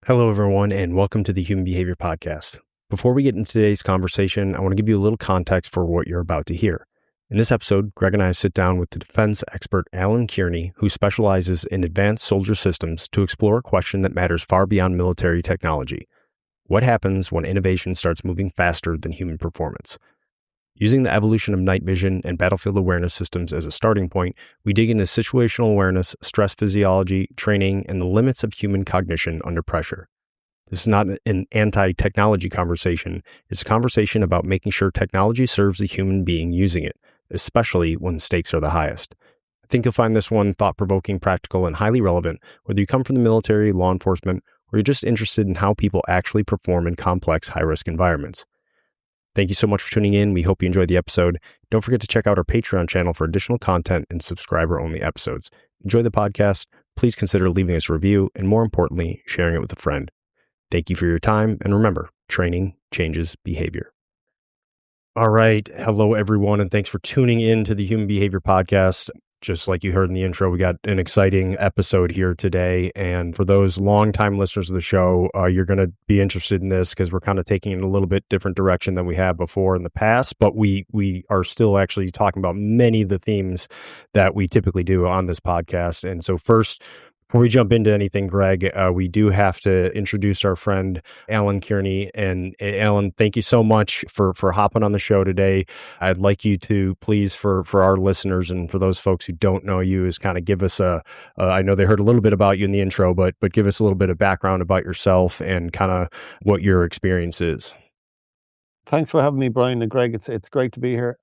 Hello, everyone, and welcome to the Human Behavior Podcast. Before we get into today's conversation, I want to give you a little context for what you're about to hear. In this episode, Greg and I sit down with the defense expert Alan Kearney, who specializes in advanced soldier systems, to explore a question that matters far beyond military technology. What happens when innovation starts moving faster than human performance? Using the evolution of night vision and battlefield awareness systems as a starting point, we dig into situational awareness, stress physiology, training, and the limits of human cognition under pressure. This is not an anti-technology conversation. It's a conversation about making sure technology serves the human being using it, especially when the stakes are the highest. I think you'll find this one thought-provoking, practical, and highly relevant, whether you come from the military, law enforcement, or you're just interested in how people actually perform in complex, high-risk environments. Thank you so much for tuning in. We hope you enjoyed the episode. Don't forget to check out our Patreon channel for additional content and subscriber-only episodes. Enjoy the podcast. Please consider leaving us a review, and more importantly, sharing it with a friend. Thank you for your time, and remember, training changes behavior. All right. Hello, everyone, and thanks for tuning in to the Human Behavior Podcast. Just like you heard in the intro, we got an exciting episode here today. And for those longtime listeners of the show, you're going to be interested in this because we're kind of taking it in a little bit different direction than we have before in the past. But we are still actually talking about many of the themes that we typically do on this podcast. And so first, before we jump into anything, Greg, we do have to introduce our friend, Alan Kearney. And Alan, thank you so much for hopping on the show today. I'd like you to please, for our listeners and for those folks who don't know you, is kind of give us I know they heard a little bit about you in the intro, but give us a little bit of background about yourself and kind of what your experience is. Thanks for having me, Brian and Greg. It's great to be here.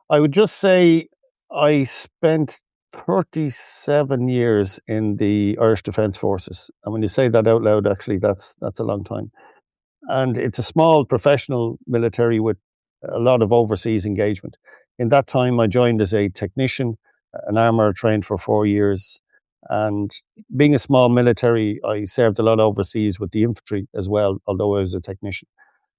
I would just say I spent 37 years in the Irish Defence Forces. And when you say that out loud, actually, that's a long time. And it's a small professional military with a lot of overseas engagement. In that time, I joined as a technician, an armourer, trained for 4 years. And being a small military, I served a lot overseas with the infantry as well, although I was a technician.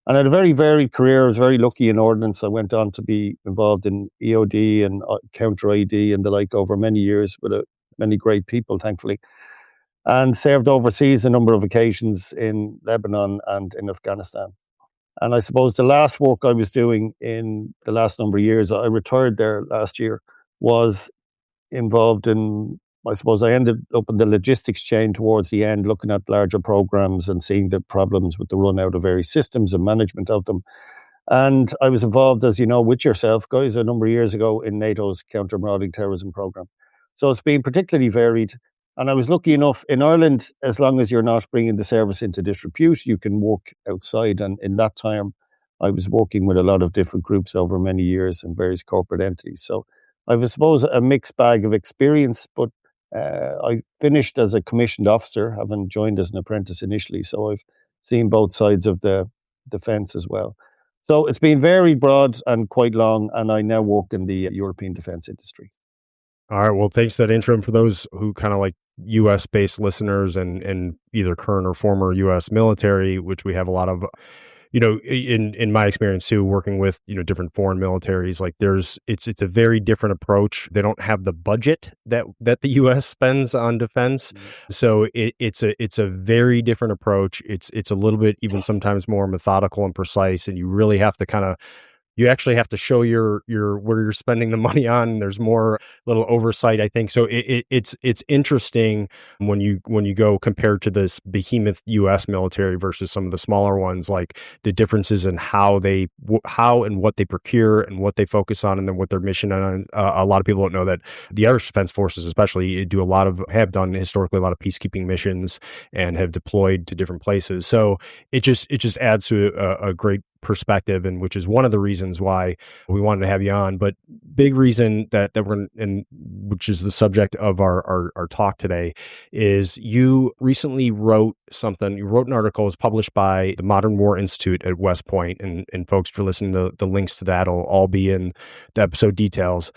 And I had a very varied career. I was very lucky in ordnance. I went on to be involved in EOD and counter ID and the like over many years with many great people, thankfully, and served overseas a number of occasions in Lebanon and in Afghanistan. And I suppose the last work I was doing in the last number of years, I retired there last year, was involved in, I suppose I ended up in the logistics chain towards the end, looking at larger programs and seeing the problems with the run out of various systems and management of them. And I was involved, as you know, with yourself, guys, a number of years ago in NATO's counter-marauding terrorism program. So it's been particularly varied. And I was lucky enough in Ireland, as long as you're not bringing the service into disrepute, you can work outside. And in that time, I was working with a lot of different groups over many years and various corporate entities. So I suppose a mixed bag of experience, but I finished as a commissioned officer, having joined as an apprentice initially. So I've seen both sides of the fence as well. So it's been very broad and quite long, and I now work in the European defence industry. All right. Well, thanks for that intro. And for those who kind of like U.S.-based listeners and either current or former U.S. military, which we have a lot of, in my experience too, working with, different foreign militaries, like it's a very different approach. They don't have the budget that the U.S. spends on defense. Mm-hmm. So it's a very different approach. It's a little bit even sometimes more methodical and precise, and you really have to you actually have to show your where you're spending the money on. There's more little oversight, I think. So it's interesting when you go compared to this behemoth U.S. military versus some of the smaller ones, like the differences in how and what they procure and what they focus on, and then what their mission on. A lot of people don't know that the Irish Defence Forces, especially, have done historically a lot of peacekeeping missions and have deployed to different places. So it just adds to a great perspective, and which is one of the reasons why we wanted to have you on. But big reason that we're in, which is the subject of our talk today, is you recently wrote something. You wrote an article. It was published by the Modern War Institute at West Point, and folks, for listening, the links to that will all be in the episode details.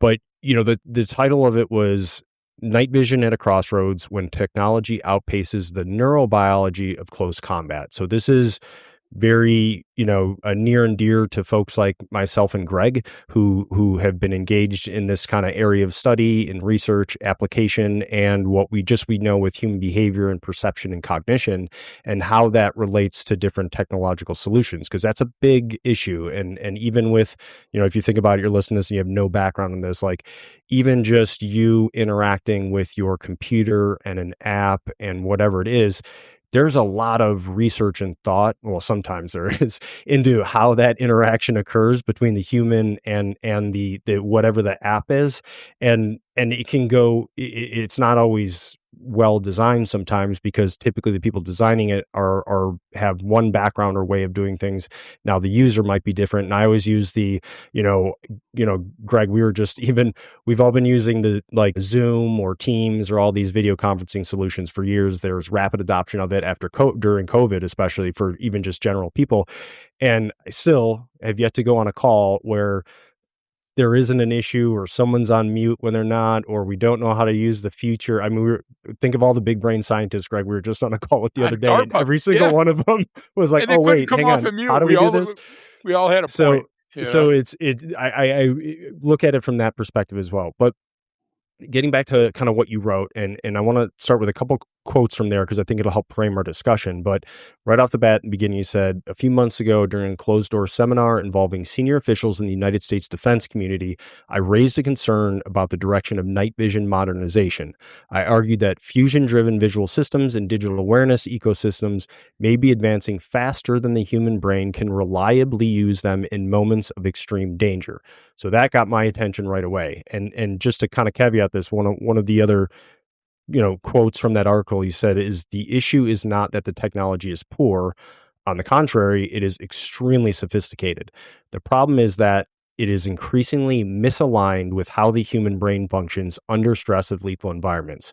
But the title of it was Night Vision at a Crossroads: When Technology Outpaces the Neurobiology of Close Combat. So this is very, near and dear to folks like myself and Greg, who have been engaged in this kind of area of study and research, application, and what we know with human behavior and perception and cognition, and how that relates to different technological solutions, because that's a big issue. And even with, if you think about it, you're listening to this and you have no background in this, like even just you interacting with your computer and an app and whatever it is, there's a lot of research and thought, well, sometimes there is, into how that interaction occurs between the human and the whatever the app is. And it can go, it's not always well designed sometimes, because typically the people designing it are have one background or way of doing things. Now the user might be different. And I always use Greg, we've all been using the like Zoom or Teams or all these video conferencing solutions for years. There's rapid adoption of it during COVID, especially for even just general people. And I still have yet to go on a call where there isn't an issue or someone's on mute when they're not, or we don't know how to use the feature. I mean, think of all the big brain scientists, Greg, we were just on a call with the other day, and DARPA, every single one of them was like, and they oh, couldn't wait, come hang off on, of mute. how do we do this? We all had a So, point. so I look at it from that perspective as well. But getting back to kind of what you wrote, and I want to start with a couple quotes from there because I think it'll help frame our discussion. But right off the bat, in the beginning, you said, a few months ago during a closed-door seminar involving senior officials in the United States defense community, I raised a concern about the direction of night vision modernization. I argued that fusion-driven visual systems and digital awareness ecosystems may be advancing faster than the human brain can reliably use them in moments of extreme danger. So that got my attention right away. And just to kind of caveat this, one of the other quotes from that article, you said, is the issue is not that the technology is poor. On the contrary, it is extremely sophisticated. The problem is that it is increasingly misaligned with how the human brain functions under stress of lethal environments.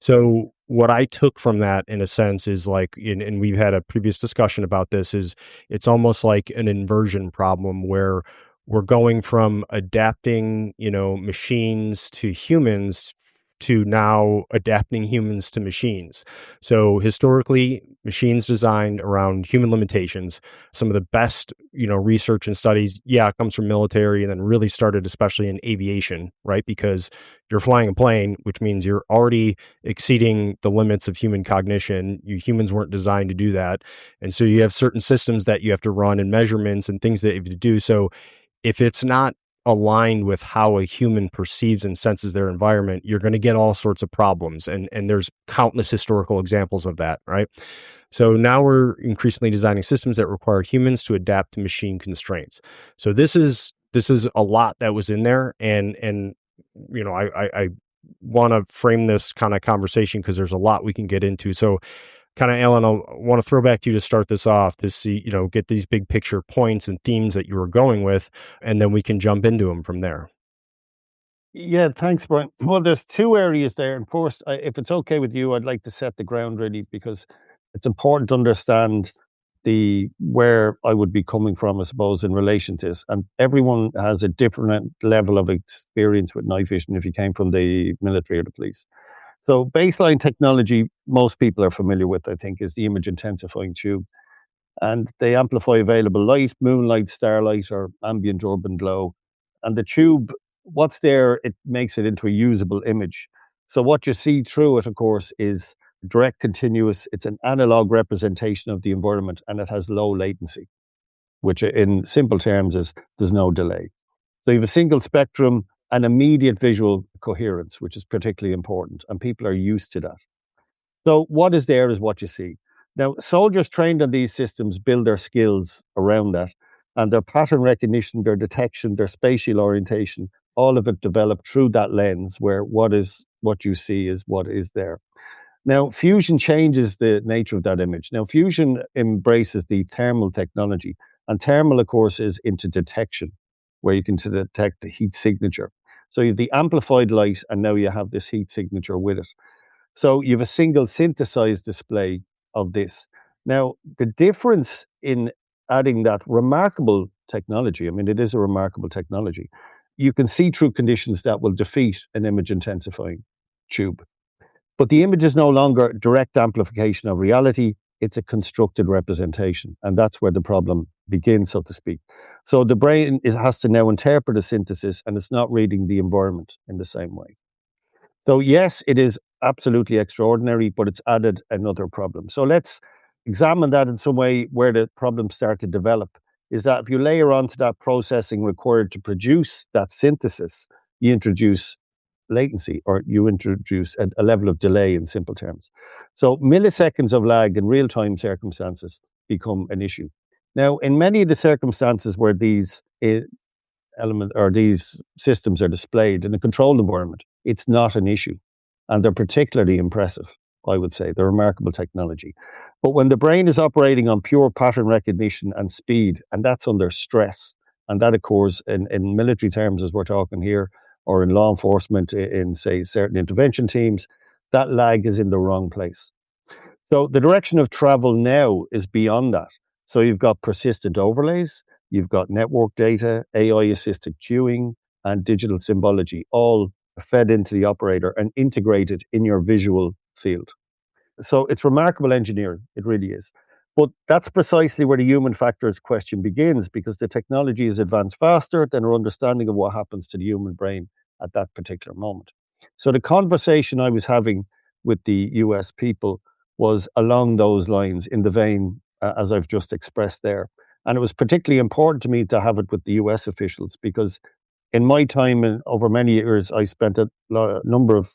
So what I took from that, in a sense, is like, and we've had a previous discussion about this, is it's almost like an inversion problem where we're going from adapting, machines to humans to now adapting humans to machines. So historically, machines designed around human limitations. Some of the best, research and studies, comes from military, and then really started especially in aviation, right? Because you're flying a plane, which means you're already exceeding the limits of human cognition. Humans weren't designed to do that. And so you have certain systems that you have to run, and measurements and things that you have to do. So if it's not aligned with how a human perceives and senses their environment, you're going to get all sorts of problems. And there's countless historical examples of that, right? So now we're increasingly designing systems that require humans to adapt to machine constraints. So this is a lot that was in there. And I want to frame this kind of conversation because there's a lot we can get into. So kind of, Alan, I want to throw back to you to start this off to see, get these big picture points and themes that you were going with, and then we can jump into them from there. Yeah, thanks, Brian. Well, there's two areas there. And first, if it's okay with you, I'd like to set the ground really, because it's important to understand where I would be coming from, I suppose, in relation to this. And everyone has a different level of experience with night vision if you came from the military or the police. So baseline technology, most people are familiar with, I think, is the image intensifying tube. And they amplify available light, moonlight, starlight, or ambient urban glow. And the tube, what's there, it makes it into a usable image. So what you see through it, of course, is direct, continuous. It's an analog representation of the environment, and it has low latency, which in simple terms is there's no delay. So you have a single spectrum and immediate visual coherence, which is particularly important, and people are used to that. So what is there is what you see. Now, soldiers trained on these systems build their skills around that, and their pattern recognition, their detection, their spatial orientation, all of it developed through that lens where what you see is what is there. Now, fusion changes the nature of that image. Now, fusion embraces the thermal technology, and thermal, of course, is into detection, where you can detect the heat signature. So you have the amplified light, and now you have this heat signature with it. So you have a single synthesized display of this. Now, the difference in adding that remarkable technology, I mean, it is a remarkable technology, you can see through conditions that will defeat an image intensifying tube. But the image is no longer direct amplification of reality. It's a constructed representation. And that's where the problem begins, so to speak. So the brain has to now interpret a synthesis, and it's not reading the environment in the same way. So yes, it is absolutely extraordinary, but it's added another problem. So let's examine that in some way where the problems start to develop. Is that if you layer onto that processing required to produce that synthesis, you introduce latency, or you introduce a level of delay in simple terms. So milliseconds of lag in real-time circumstances become an issue. Now, in many of the circumstances where these element or these systems are displayed in a controlled environment, it's not an issue. And they're particularly impressive, I would say. They're remarkable technology. But when the brain is operating on pure pattern recognition and speed, and that's under stress, and that occurs in military terms, as we're talking here, or in law enforcement, in say, certain intervention teams, that lag is in the wrong place. So the direction of travel now is beyond that. So you've got persistent overlays, you've got network data, AI-assisted queuing, and digital symbology, all fed into the operator and integrated in your visual field. So it's remarkable engineering, it really is. But that's precisely where the human factors question begins, because the technology has advanced faster than our understanding of what happens to the human brain at that particular moment. So the conversation I was having with the US people was along those lines, in the vein as I've just expressed there. And it was particularly important to me to have it with the US officials, because in my time and over many years, I spent a number of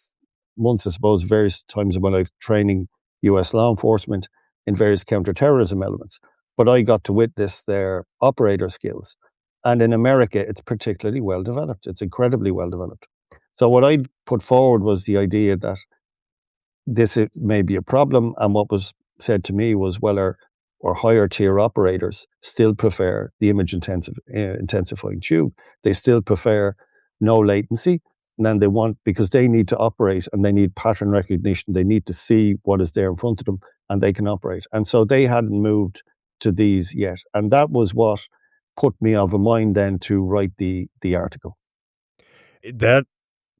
months, I suppose, various times of my life training US law enforcement in various counterterrorism elements. But I got to witness their operator skills. And in America, it's particularly well developed. It's incredibly well developed. So what I put forward was the idea that this may be a problem. And what was said to me was, well, our higher tier operators still prefer the image intensifying tube. They still prefer no latency. And then they want, because they need to operate and they need pattern recognition, they need to see what is there in front of them and they can operate. And so they hadn't moved to these yet. And that was what put me of a mind then to write the article. That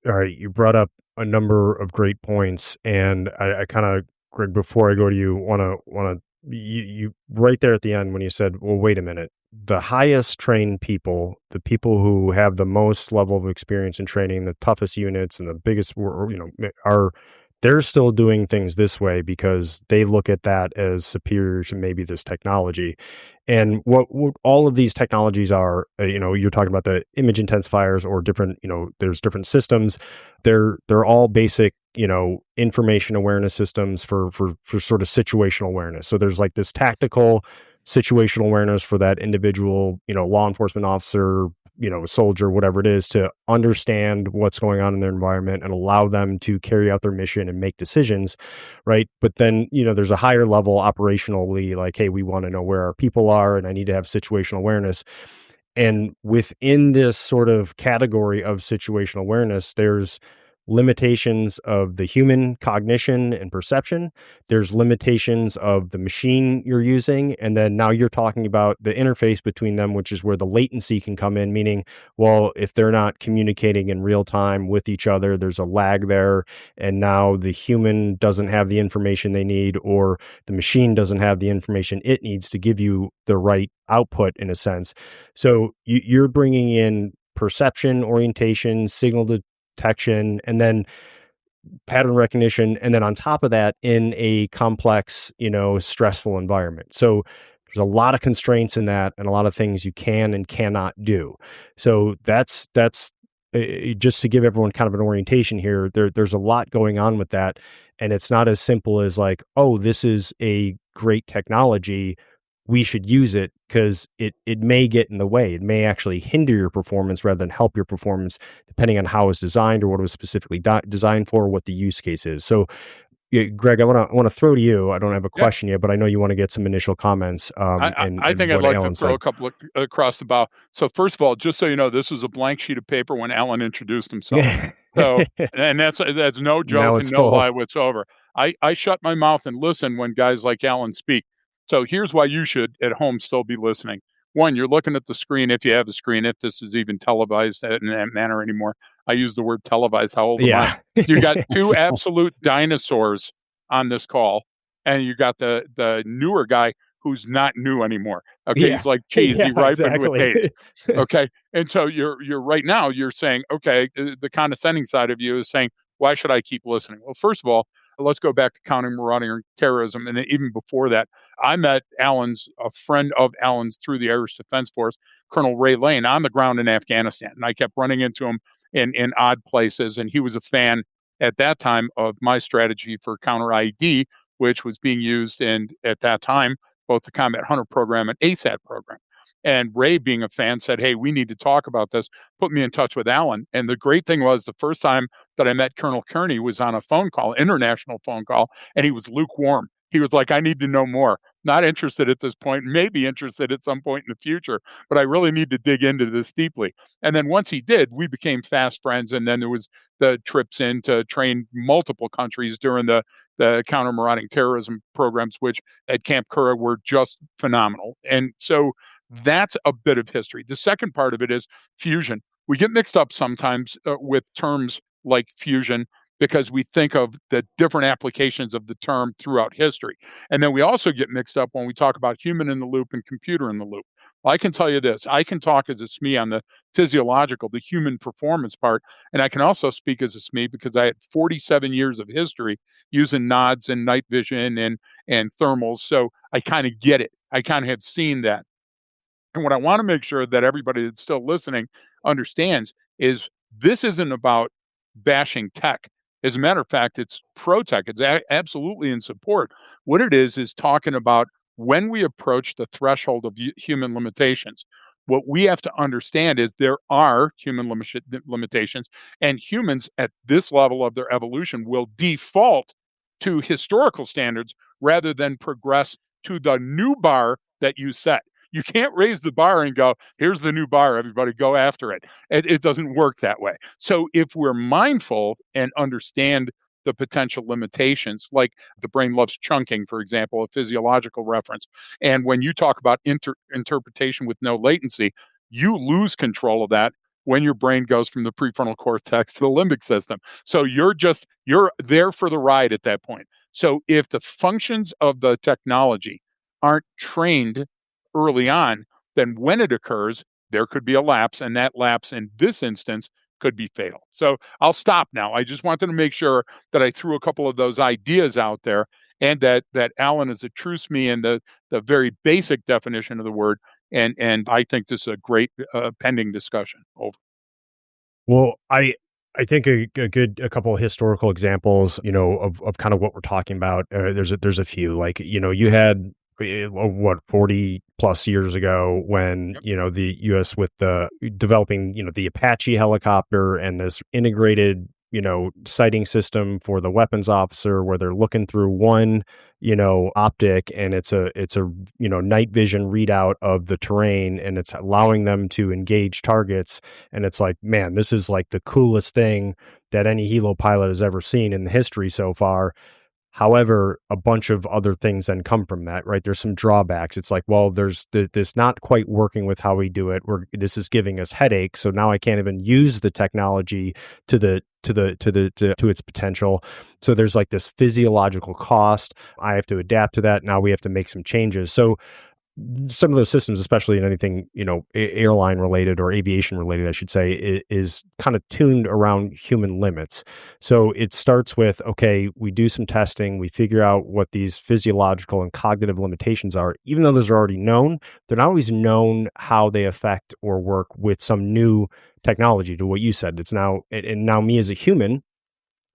All right, you brought up a number of great points, and I kind of, Greg, before I go to you, want to you right there at the end when you said, "Well, wait a minute, the highest trained people, the people who have the most level of experience in training, the toughest units, and the biggest, are they're still doing things this way because they look at that as superior to maybe this technology." And what all of these technologies are, you're talking about the image intensifiers or different, there's different systems. They're all basic, information awareness systems for sort of situational awareness. So there's like this tactical situational awareness for that individual, law enforcement officer, soldier, whatever it is, to understand what's going on in their environment and allow them to carry out their mission and make decisions, right? But then, there's a higher level operationally, like, hey, we want to know where our people are, and I need to have situational awareness. And within this sort of category of situational awareness, there's limitations of the human cognition and perception. There's limitations of the machine you're using. And then now you're talking about the interface between them, which is where the latency can come in, meaning, well, if they're not communicating in real time with each other, there's a lag there. And now the human doesn't have the information they need, or the machine doesn't have the information it needs to give you the right output, in a sense. So you're bringing in perception, orientation, signal detection, and then pattern recognition. And then on top of that, in a complex, stressful environment. So there's a lot of constraints in that and a lot of things you can and cannot do. So that's just to give everyone kind of an orientation here. There's a lot going on with that. And it's not as simple as like, oh, this is a great technology, we should use it, because it may get in the way. It may actually hinder your performance rather than help your performance, depending on how it's designed or what it was specifically designed for, what the use case is. So, Greg, I want to throw to you. I don't have a question yet, but I know you want to get some initial comments. I think I'd like to throw a couple across the bow. So first of all, just so you know, this was a blank sheet of paper when Alan introduced himself. So, and that's no joke and no lie whatsoever. I shut my mouth and listen when guys like Alan speak. So here's why you should at home still be listening. One, you're looking at the screen, if you have the screen, if this is even televised in that manner anymore. I use the word televised. How old am I? You got two absolute dinosaurs on this call. and you got the newer guy who's not new anymore. Okay, he's like cheese, he ripened with age. Okay, and so you're right now you're saying, okay, the condescending side of you is saying, why should I keep listening? Well, first of all, let's go back to countering marauding and terrorism, and even before that, I met a friend of Alan's through the Irish Defense Force, Colonel Ray Lane, on the ground in Afghanistan, and I kept running into him in odd places, and he was a fan at that time of my strategy for counter IED, which was being used in at that time both the Combat Hunter program and ASAT program. And Ray, being a fan, said, "Hey, we need to talk about this." Put me in touch with Alan. And the great thing was, the first time that I met Colonel Kearney was on a phone call, international phone call, and he was lukewarm. He was like, "I need to know more. Not interested at this point, maybe interested at some point in the future, but I really need to dig into this deeply." And then once he did, we became fast friends. And then there was the trips in to train multiple countries during the counter marauding terrorism programs, which at Camp Curra were just phenomenal. And so that's a bit of history. The second part of it is fusion. We get mixed up sometimes with terms like fusion because we think of the different applications of the term throughout history. And then we also get mixed up when we talk about human in the loop and computer in the loop. Well, I can tell you this, I can talk as a SME on the physiological, the human performance part, and I can also speak as a SME because I had 47 years of history using nods and night vision and thermals. So I kind of get it. I kind of have seen that. And what I want to make sure that everybody that's still listening understands is this isn't about bashing tech. As a matter of fact, it's pro tech. It's absolutely in support. What it is talking about when we approach the threshold of human limitations. What we have to understand is there are human limitations, and humans at this level of their evolution will default to historical standards rather than progress to the new bar that you set. You can't raise the bar and go, here's the new bar, everybody go after it. It doesn't work that way. So if we're mindful and understand the potential limitations, like the brain loves chunking, for example, a physiological reference. And when you talk about interpretation with no latency, you lose control of that when your brain goes from the prefrontal cortex to the limbic system. So you're there for the ride at that point. So if the functions of the technology aren't trained early on, then when it occurs, there could be a lapse, and that lapse in this instance could be fatal. So I'll stop now. I just wanted to make sure that I threw a couple of those ideas out there, and that Alan is a true SME in the very basic definition of the word. And I think this is a great pending discussion. Over. Well, I think a couple of historical examples, of kind of what we're talking about. There's a few, like, you had 40 plus years ago when, the US with the developing, the Apache helicopter and this integrated, sighting system for the weapons officer, where they're looking through one, optic, and it's a night vision readout of the terrain, and it's allowing them to engage targets. And it's like, man, this is like the coolest thing that any helo pilot has ever seen in the history so far. However, a bunch of other things then come from that, right? There's some drawbacks. It's like, well, there's this not quite working with how we do it. This is giving us headaches. So now I can't even use the technology to its potential. So there's like this physiological cost. I have to adapt to that. Now we have to make some changes. So some of those systems, especially in anything, airline related or aviation related, I should say, is kind of tuned around human limits. So it starts with, okay, we do some testing, we figure out what these physiological and cognitive limitations are. Even though those are already known, they're not always known how they affect or work with some new technology. To what you said, it's now, and now me as a human,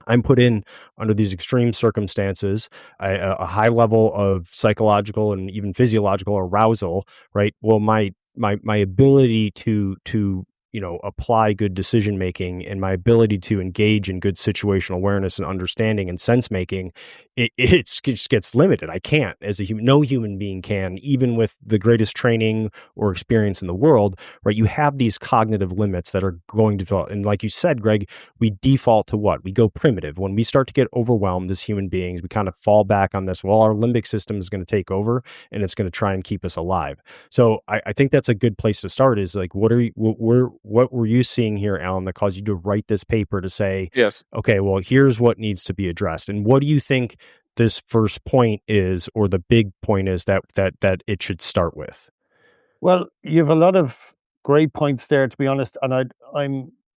I'm put in under these extreme circumstances, a high level of psychological and even physiological arousal, right? Well, my ability to apply good decision making, and my ability to engage in good situational awareness and understanding and sense making, it just gets limited. I can't, as a human, no human being can, even with the greatest training or experience in the world, right? You have these cognitive limits that are going to develop. And like you said, Greg, we default to what? We go primitive. When we start to get overwhelmed as human beings, we kind of fall back on this. Well, our limbic system is going to take over, and it's going to try and keep us alive. So I think that's a good place to start, is like, what were you seeing here, Alan, that caused you to write this paper to say, yes, okay, well, here's what needs to be addressed? And what do you think this first point is, or the big point is that it should start with? Well, you have a lot of great points there, to be honest, and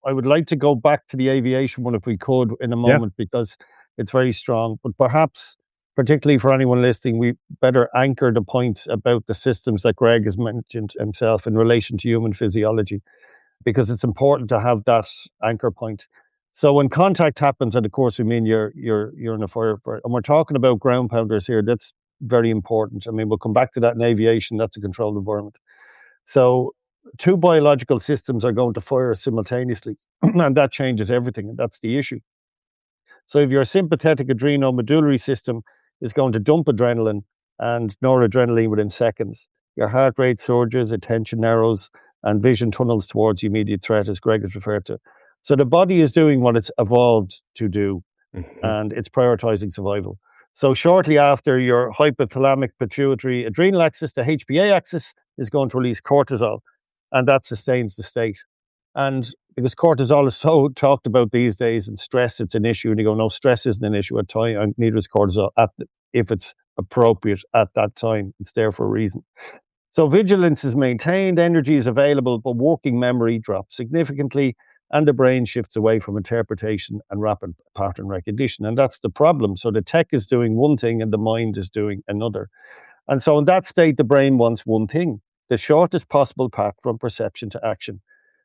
I would like to go back to the aviation one if we could in a moment, because it's very strong. But perhaps, particularly for anyone listening, we better anchor the points about the systems that Greg has mentioned himself in relation to human physiology, because it's important to have that anchor point. So when contact happens, and of course we mean you're in a firefight, and we're talking about ground pounders here, that's very important. I mean, we'll come back to that in aviation. That's a controlled environment. So two biological systems are going to fire simultaneously, and that changes everything, and that's the issue. So if your sympathetic adrenomedullary system is going to dump adrenaline and noradrenaline within seconds, your heart rate surges, attention narrows, and vision tunnels towards the immediate threat, as Greg has referred to. So the body is doing what it's evolved to do, and it's prioritizing survival. So shortly after, your hypothalamic pituitary adrenal axis, the HPA axis, is going to release cortisol, and that sustains the state. And because cortisol is so talked about these days, and stress, it's an issue, and you go, no, stress isn't an issue at time, and neither is cortisol if it's appropriate at that time. It's there for a reason. So vigilance is maintained, energy is available, but working memory drops significantly, and the brain shifts away from interpretation and rapid pattern recognition. And that's the problem. So the tech is doing one thing and the mind is doing another. And so in that state, the brain wants one thing: the shortest possible path from perception to action.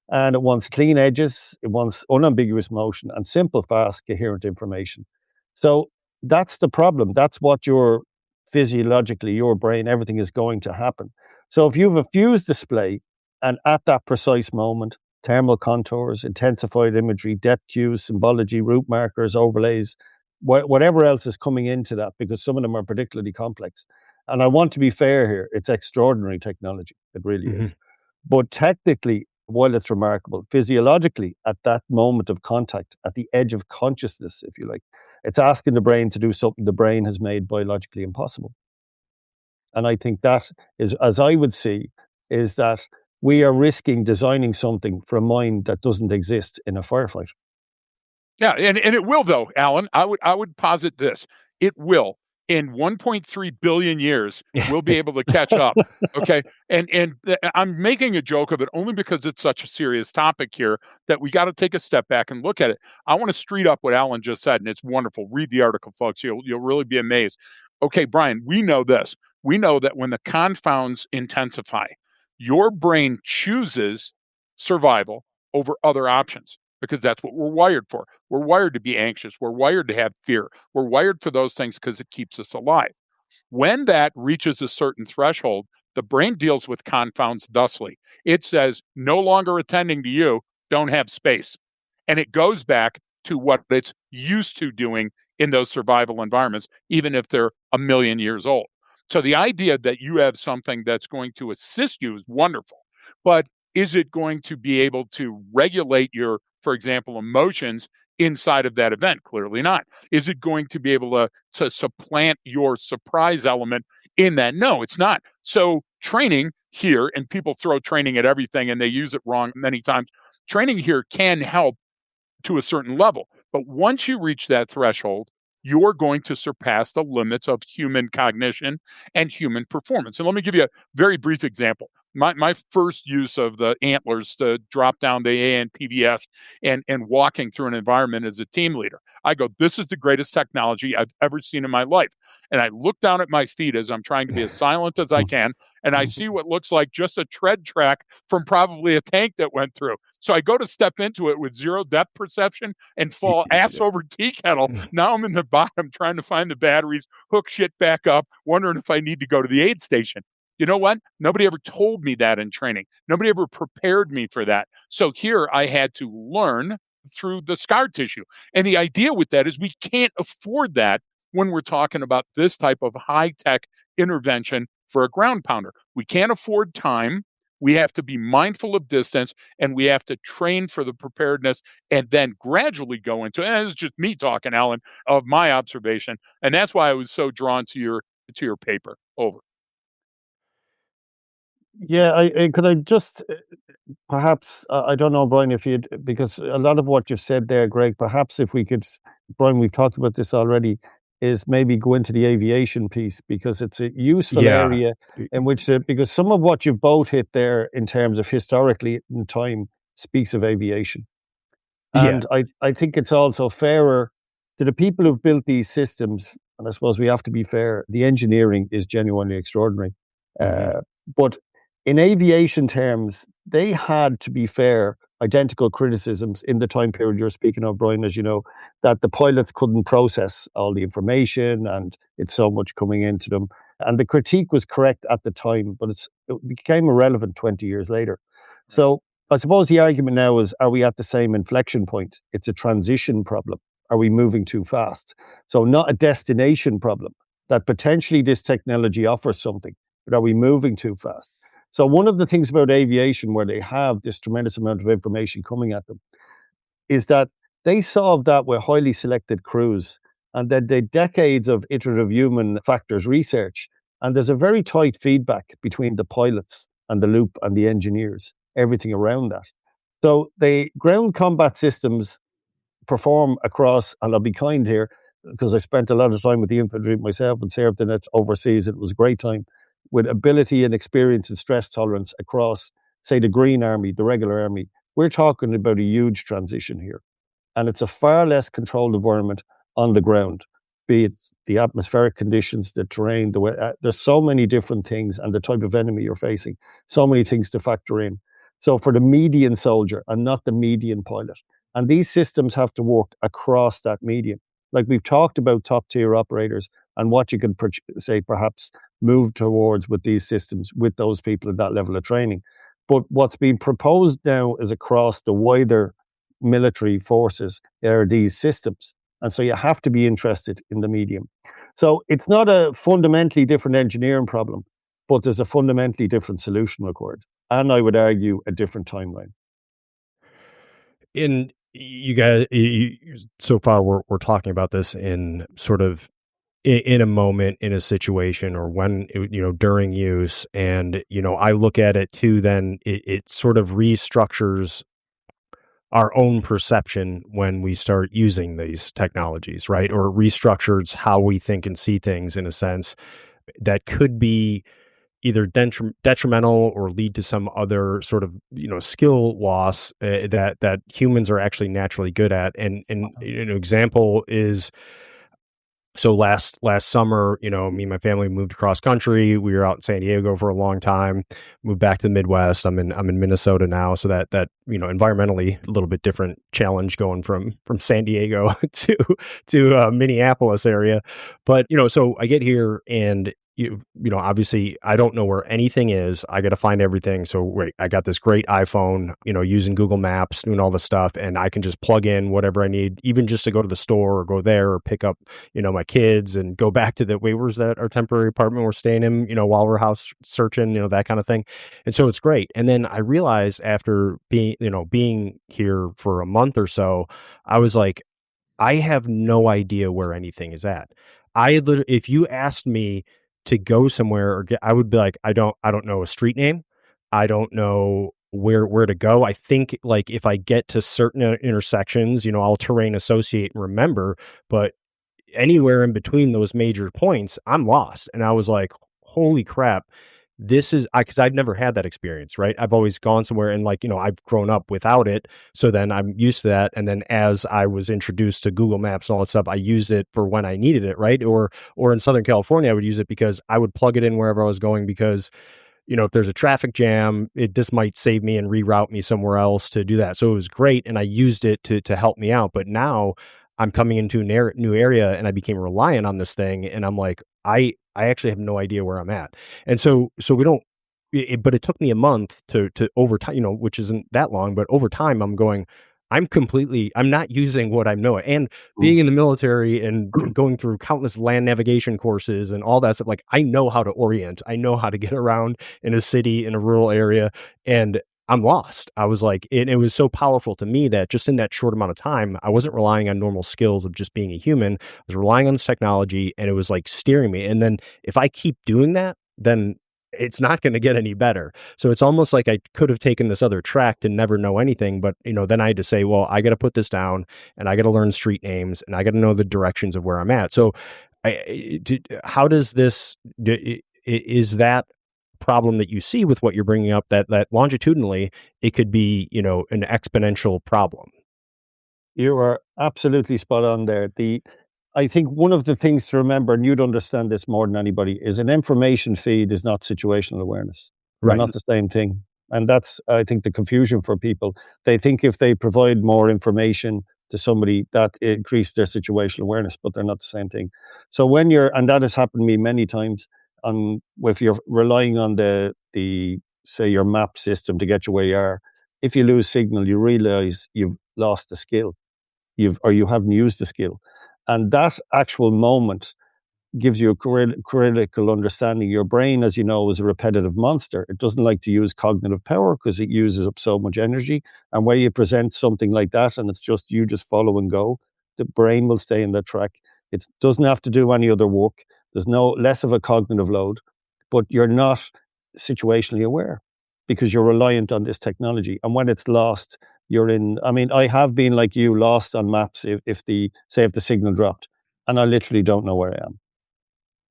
And it wants clean edges, it wants unambiguous motion, and simple, fast, coherent information. So that's the problem. That's what your physiologically, your brain, everything is going to happen. So if you have a fused display, and at that precise moment, thermal contours, intensified imagery, depth cues, symbology, route markers, overlays, whatever else is coming into that, because some of them are particularly complex. And I want to be fair here, it's extraordinary technology. It really is. But technically, while it's remarkable, physiologically, at that moment of contact, at the edge of consciousness, if you like, it's asking the brain to do something the brain has made biologically impossible. And I think that is, as I would see, is that we are risking designing something for a mind that doesn't exist in a firefight. Yeah, and it will, though, Alan. I would posit this. It will. In 1.3 billion years, we'll be able to catch up. Okay. And I'm making a joke of it only because it's such a serious topic here that we got to take a step back and look at it. I want to street up what Alan just said, and it's wonderful. Read the article, folks. You'll really be amazed. Okay, Brian, we know this. We know that when the confounds intensify, your brain chooses survival over other options, because that's what we're wired for. We're wired to be anxious. We're wired to have fear. We're wired for those things because it keeps us alive. When that reaches a certain threshold, the brain deals with confounds thusly. It says, no longer attending to you, don't have space. And it goes back to what it's used to doing in those survival environments, even if they're a million years old. So the idea that you have something that's going to assist you is wonderful. But is it going to be able to regulate your, for example, emotions inside of that event? Clearly not. Is it going to be able to supplant your surprise element in that? No, it's not. So training here, and people throw training at everything and they use it wrong many times. Training here can help to a certain level. But once you reach that threshold, you're going to surpass the limits of human cognition and human performance. And let me give you a very brief example. My first use of the antlers to drop down the ANPVS and walking through an environment as a team leader, I go, this is the greatest technology I've ever seen in my life. And I look down at my feet as I'm trying to be as silent as I can, and I see what looks like just a tread track from probably a tank that went through. So I go to step into it with zero depth perception and fall ass over tea kettle. Now I'm in the bottom trying to find the batteries, hook shit back up, wondering if I need to go to the aid station. You know what? Nobody ever told me that in training. Nobody ever prepared me for that. So here I had to learn through the scar tissue. And the idea with that is we can't afford that when we're talking about this type of high-tech intervention for a ground pounder. We can't afford time. We have to be mindful of distance, and we have to train for the preparedness and then gradually go into, and it's just me talking, Alan, of my observation. And that's why I was so drawn to your paper. Over. Yeah, could I just perhaps, I don't know, Brian, if you'd, because a lot of what you said there, Greg, perhaps if we could, Brian, we've talked about this already, is maybe go into the aviation piece, because it's a useful area in which, because some of what you've both hit there in terms of historically in time speaks of aviation. And I think it's also fairer to the people who've built these systems, and I suppose we have to be fair, the engineering is genuinely extraordinary. But in aviation terms, they had, to be fair, identical criticisms in the time period you're speaking of, Brian, as you know, that the pilots couldn't process all the information and it's so much coming into them. And the critique was correct at the time, but it became irrelevant 20 years later. So I suppose the argument now is, are we at the same inflection point? It's a transition problem. Are we moving too fast? So not a destination problem, that potentially this technology offers something, but are we moving too fast? So one of the things about aviation, where they have this tremendous amount of information coming at them, is that they solved that with highly selected crews, and then they decades of iterative human factors research. And there's a very tight feedback between the pilots and the loop and the engineers, everything around that. So the ground combat systems perform across, and I'll be kind here, because I spent a lot of time with the infantry myself and served in it overseas. It was a great time, with ability and experience and stress tolerance across, say, the Green Army, the regular army. We're talking about a huge transition here. And it's a far less controlled environment on the ground, be it the atmospheric conditions, the terrain, the way, there's so many different things, and the type of enemy you're facing, so many things to factor in. So for the median soldier and not the median pilot, and these systems have to work across that median. Like we've talked about top tier operators and what you can say perhaps move towards with these systems, with those people at that level of training. But what's being proposed now is across the wider military forces, there are these systems. And so you have to be interested in the medium. So it's not a fundamentally different engineering problem, but there's a fundamentally different solution required. And I would argue a different timeline. In you guys, so far we're talking about this in sort of in a moment, in a situation, or when, during use. And, I look at it too, then it sort of restructures our own perception when we start using these technologies, right? Or restructures how we think and see things in a sense that could be either detrimental or lead to some other sort of skill loss that humans are actually naturally good at. And an example is, so last summer, me and my family moved across country. We were out in San Diego for a long time, moved back to the Midwest. I'm in Minnesota now. So that environmentally a little bit different challenge going from San Diego to Minneapolis area. But, so I get here and obviously I don't know where anything is. I got to find everything. So wait, I got this great iPhone, using Google Maps, doing all this stuff, and I can just plug in whatever I need, even just to go to the store or go there or pick up, my kids and go back to where's that, our temporary apartment we're staying in, while we're house searching, that kind of thing. And so it's great. And then I realized after being here for a month or so, I was like, I have no idea where anything is at. If you asked me to go somewhere I would be like, I don't know a street name. I don't know where to go. I think like if I get to certain intersections, I'll terrain associate and remember, but anywhere in between those major points, I'm lost. And I was like, holy crap. This is because I've never had that experience, right? I've always gone somewhere and I've grown up without it. So then I'm used to that. And then as I was introduced to Google Maps and all that stuff, I used it for when I needed it, right? Or in Southern California, I would use it because I would plug it in wherever I was going because, if there's a traffic jam, this might save me and reroute me somewhere else to do that. So it was great. And I used it to help me out. But now I'm coming into a new area and I became reliant on this thing. And I'm like, I actually have no idea where I'm at. And so we don't, but it took me a month to over time, which isn't that long, but over time I'm not using what I know. And being in the military and going through countless land navigation courses and all that stuff, like I know how to orient, I know how to get around in a city, in a rural area, and I'm lost. I was like, it was so powerful to me that just in that short amount of time, I wasn't relying on normal skills of just being a human. I was relying on this technology and it was like steering me. And then if I keep doing that, then it's not going to get any better. So it's almost like I could have taken this other track to never know anything. But, then I had to say, well, I got to put this down and I got to learn street names and I got to know the directions of where I'm at. So How does this, is that problem that you see with what you're bringing up, that longitudinally it could be, an exponential problem? You are absolutely spot on there. I think one of the things to remember, and you'd understand this more than anybody, is an information feed is not situational awareness. They're Right. not the same thing. And that's, I think, the confusion for people. They think if they provide more information to somebody, that increases their situational awareness, but they're not the same thing. So and that has happened to me many times, if you're relying on say, your map system to get you where you are, if you lose signal, you realize you've lost the skill. You haven't used the skill. And that actual moment gives you a critical understanding. Your brain, as you know, is a repetitive monster. It doesn't like to use cognitive power because it uses up so much energy. And where you present something like that and it's just you just follow and go, the brain will stay in that track. It doesn't have to do any other work. There's less of a cognitive load, but you're not situationally aware because you're reliant on this technology. And when it's lost, I have been like you, lost on maps if the signal dropped, and I literally don't know where I am.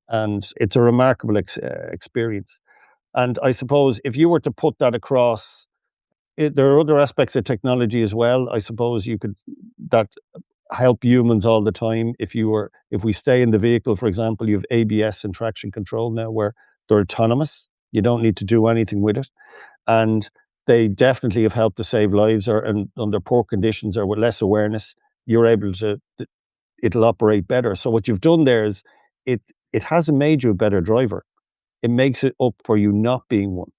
And it's a remarkable experience. And I suppose if you were to put that across, there are other aspects of technology as well. I suppose that help humans all the time. If we stay in the vehicle, for example, you have ABS and traction control now where they're autonomous. You don't need to do anything with it. And they definitely have helped to save lives and under poor conditions or with less awareness, it'll operate better. So what you've done there is it hasn't made you a better driver. It makes it up for you not being one.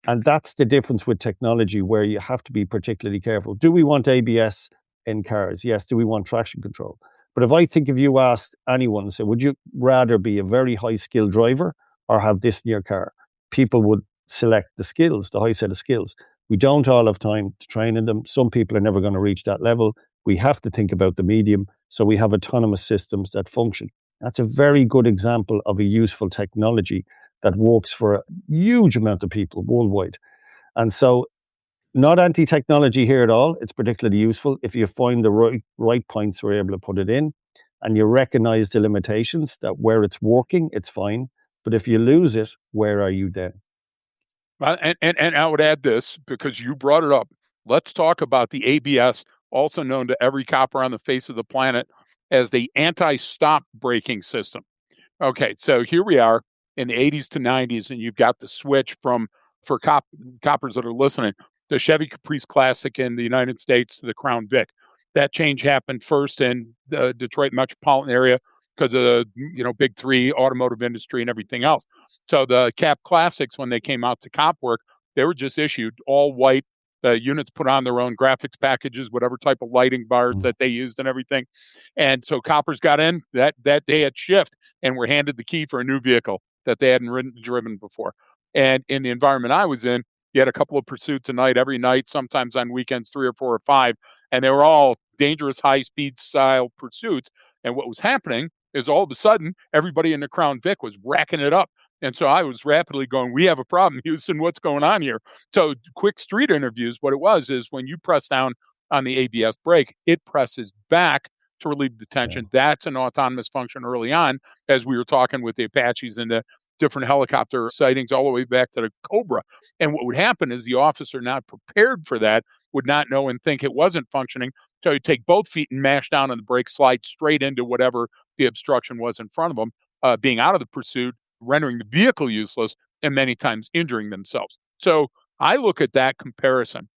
And that's the difference with technology where you have to be particularly careful. Do we want ABS in cars? Yes. Do we want traction control? But if you asked anyone, say, would you rather be a very high skilled driver or have this in your car? People would select the high set of skills. We don't all have time to train in them. Some people are never going to reach that level. We have to think about the medium. So we have autonomous systems that function. That's a very good example of a useful technology that works for a huge amount of people worldwide. And so not anti-technology here at all. It's particularly useful if you find the right points where you're able to put it in and you recognize the limitations, that where it's working, it's fine. But if you lose it, where are you then? And I would add this because you brought it up. Let's talk about the ABS, also known to every copper on the face of the planet as the anti-stop braking system. Okay, so here we are in the 80s to 90s, and you've got the switch for coppers that are listening, the Chevy Caprice Classic in the United States to the Crown Vic. That change happened first in the Detroit metropolitan area because of the big three automotive industry and everything else. So the Cap Classics, when they came out to cop work, they were just issued all white. The units put on their own graphics packages, whatever type of lighting bars that they used and everything. And so coppers got in that day at shift and were handed the key for a new vehicle that they hadn't driven before. And in the environment I was in, you had a couple of pursuits a night, every night, sometimes on weekends, 3 or 4 or 5, and they were all dangerous high-speed style pursuits. And what was happening is all of a sudden, everybody in the Crown Vic was racking it up. And so I was rapidly going, we have a problem, Houston, what's going on here? So quick street interviews, what it was is when you press down on the ABS brake, it presses back to relieve the tension. Yeah. That's an autonomous function early on, as we were talking with the Apaches and the different helicopter sightings all the way back to the Cobra. And what would happen is the officer not prepared for that would not know and think it wasn't functioning. So he'd take both feet and mash down on the brake, slide straight into whatever the obstruction was in front of them, being out of the pursuit, rendering the vehicle useless, and many times injuring themselves. So I look at that comparison,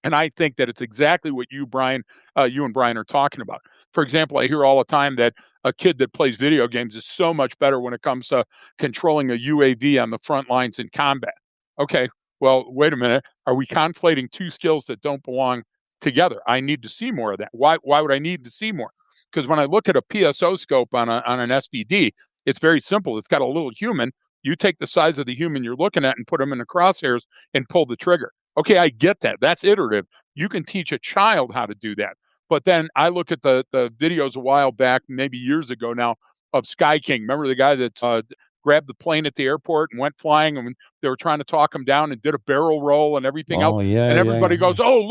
and I think that it's exactly what you and Brian are talking about. For example, I hear all the time that a kid that plays video games is so much better when it comes to controlling a UAV on the front lines in combat. Okay, well, wait a minute. Are we conflating two skills that don't belong together? I need to see more of that. Why would I need to see more? Because when I look at a PSO scope on an SVD, it's very simple. It's got a little human. You take the size of the human you're looking at and put them in the crosshairs and pull the trigger. Okay, I get that. That's iterative. You can teach a child how to do that. But then I look at the videos a while back, maybe years ago now, of Sky King. Remember the guy that grabbed the plane at the airport and went flying, and they were trying to talk him down and did a barrel roll and everything else. Yeah, and everybody goes, oh,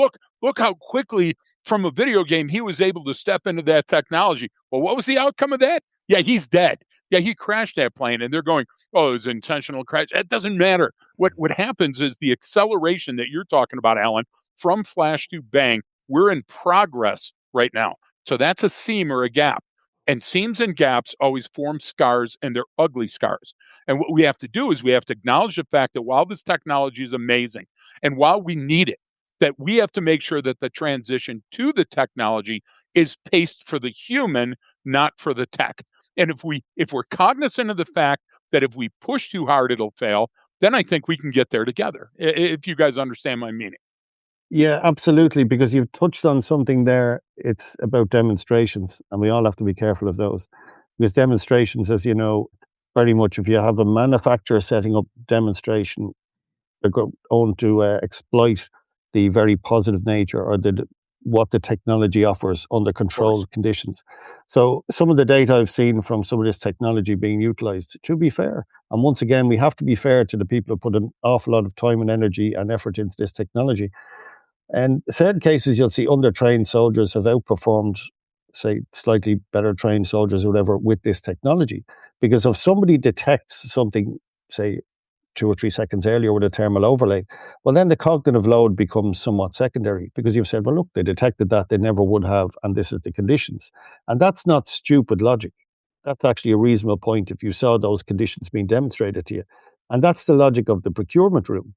look how quickly from a video game he was able to step into that technology. Well, what was the outcome of that? yeah, he's dead. Yeah, he crashed that plane. And they're going, oh, it was an intentional crash. It doesn't matter. What happens is the acceleration that you're talking about, Alan, from flash to bang, we're in progress right now. So that's a seam or a gap. And seams and gaps always form scars, and they're ugly scars. And what we have to do is we have to acknowledge the fact that while this technology is amazing and while we need it, that we have to make sure that the transition to the technology is paced for the human, not for the tech. And if we're cognizant of the fact that if we push too hard, it'll fail, then I think we can get there together. If you guys understand my meaning. Yeah, absolutely. Because you've touched on something there. It's about demonstrations, and we all have to be careful of those. Because demonstrations, as you know, very much if you have a manufacturer setting up demonstration, they're going to exploit the very positive nature or what the technology offers under controlled conditions. So some of the data I've seen from some of this technology being utilized, to be fair, and once again, we have to be fair to the people who put an awful lot of time and energy and effort into this technology. And in certain cases, you'll see undertrained soldiers have outperformed, say, slightly better trained soldiers or whatever with this technology. Because if somebody detects something, say, 2 or 3 seconds earlier with a thermal overlay, well, then the cognitive load becomes somewhat secondary because you've said, well, look, they detected that, they never would have, and this is the conditions. And that's not stupid logic. That's actually a reasonable point if you saw those conditions being demonstrated to you. And that's the logic of the procurement room,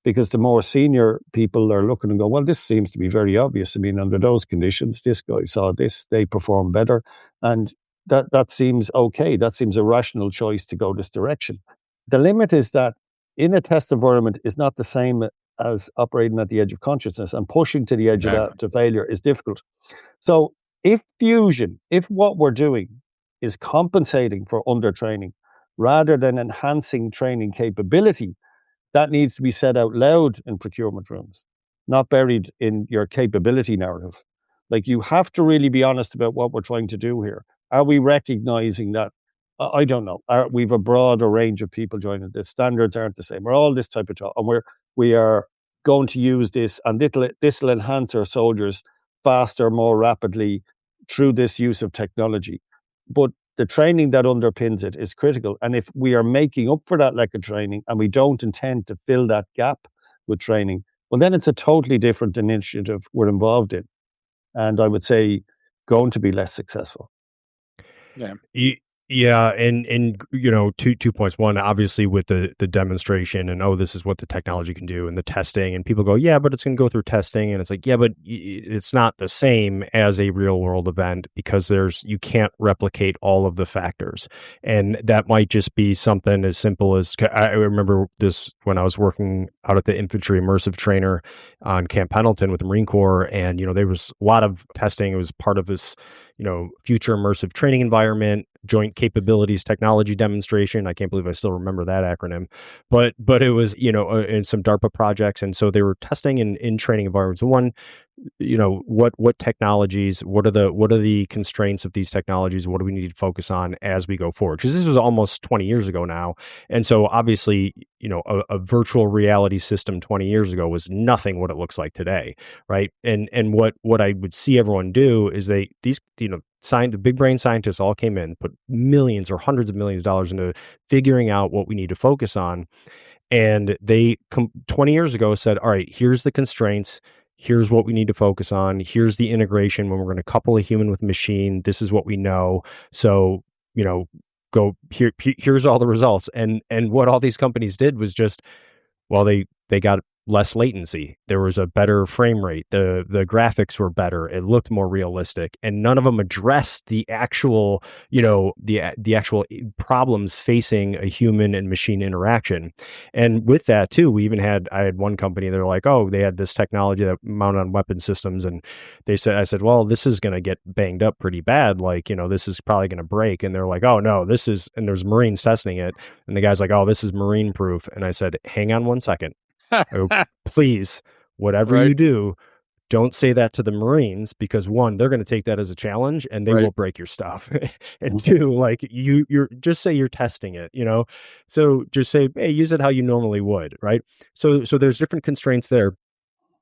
because the more senior people are looking and go, well, this seems to be very obvious. I mean, under those conditions, this guy saw this, they perform better. And that seems okay. That seems a rational choice to go this direction. The limit is that in a test environment is not the same as operating at the edge of consciousness, and pushing to the edge of that to failure is difficult. So if what we're doing is compensating for undertraining rather than enhancing training capability, that needs to be said out loud in procurement rooms, not buried in your capability narrative. Like, you have to really be honest about what we're trying to do here. Are we recognizing that? I don't know. We've a broader range of people joining. The standards aren't the same. We're all this type of talk, and we are going to use this, and this will enhance our soldiers faster, more rapidly through this use of technology. But the training that underpins it is critical. And if we are making up for that lack of training and we don't intend to fill that gap with training, well, then it's a totally different initiative we're involved in. And I would say going to be less successful. Yeah. Yeah, and you know, two points. One, obviously, with the demonstration and, oh, this is what the technology can do, and the testing, and people go, yeah, but it's going to go through testing, and it's like, yeah, but it's not the same as a real world event, because you can't replicate all of the factors, and that might just be something as simple as, I remember this when I was working out at the infantry immersive trainer on Camp Pendleton with the Marine Corps, and there was a lot of testing. It was part of this future immersive training environment, joint capabilities technology demonstration. I can't believe I still remember that acronym, but it was, in some DARPA projects. And so they were testing in training environments. One, what technologies, what are the constraints of these technologies? What do we need to focus on as we go forward? Because this was almost 20 years ago now. And so obviously, a virtual reality system 20 years ago was nothing what it looks like today. Right. And what I would see everyone do is the big brain scientists all came in, put millions or hundreds of millions of dollars into figuring out what we need to focus on. And they 20 years ago said, all right, here's the constraints. Here's what we need to focus on. Here's the integration when we're going to couple a human with machine. This is what we know. So, go here. Here's all the results. And what all these companies did was just, well, they got less latency. There was a better frame rate. The graphics were better. It looked more realistic, and none of them addressed the actual, the actual problems facing a human and machine interaction. And with that too, I had one company, they're like, oh, they had this technology that mounted on weapon systems, and I said, well, this is going to get banged up pretty bad. Like, this is probably going to break. And they're like, oh no, and there's Marines testing it. And the guy's like, oh, this is Marine proof. And I said, hang on one second. Please, whatever you do, don't say that to the Marines, because one, they're going to take that as a challenge and they will break your stuff. And two, like you're just say you're testing it, so just say, hey, use it how you normally would. Right. So there's different constraints there.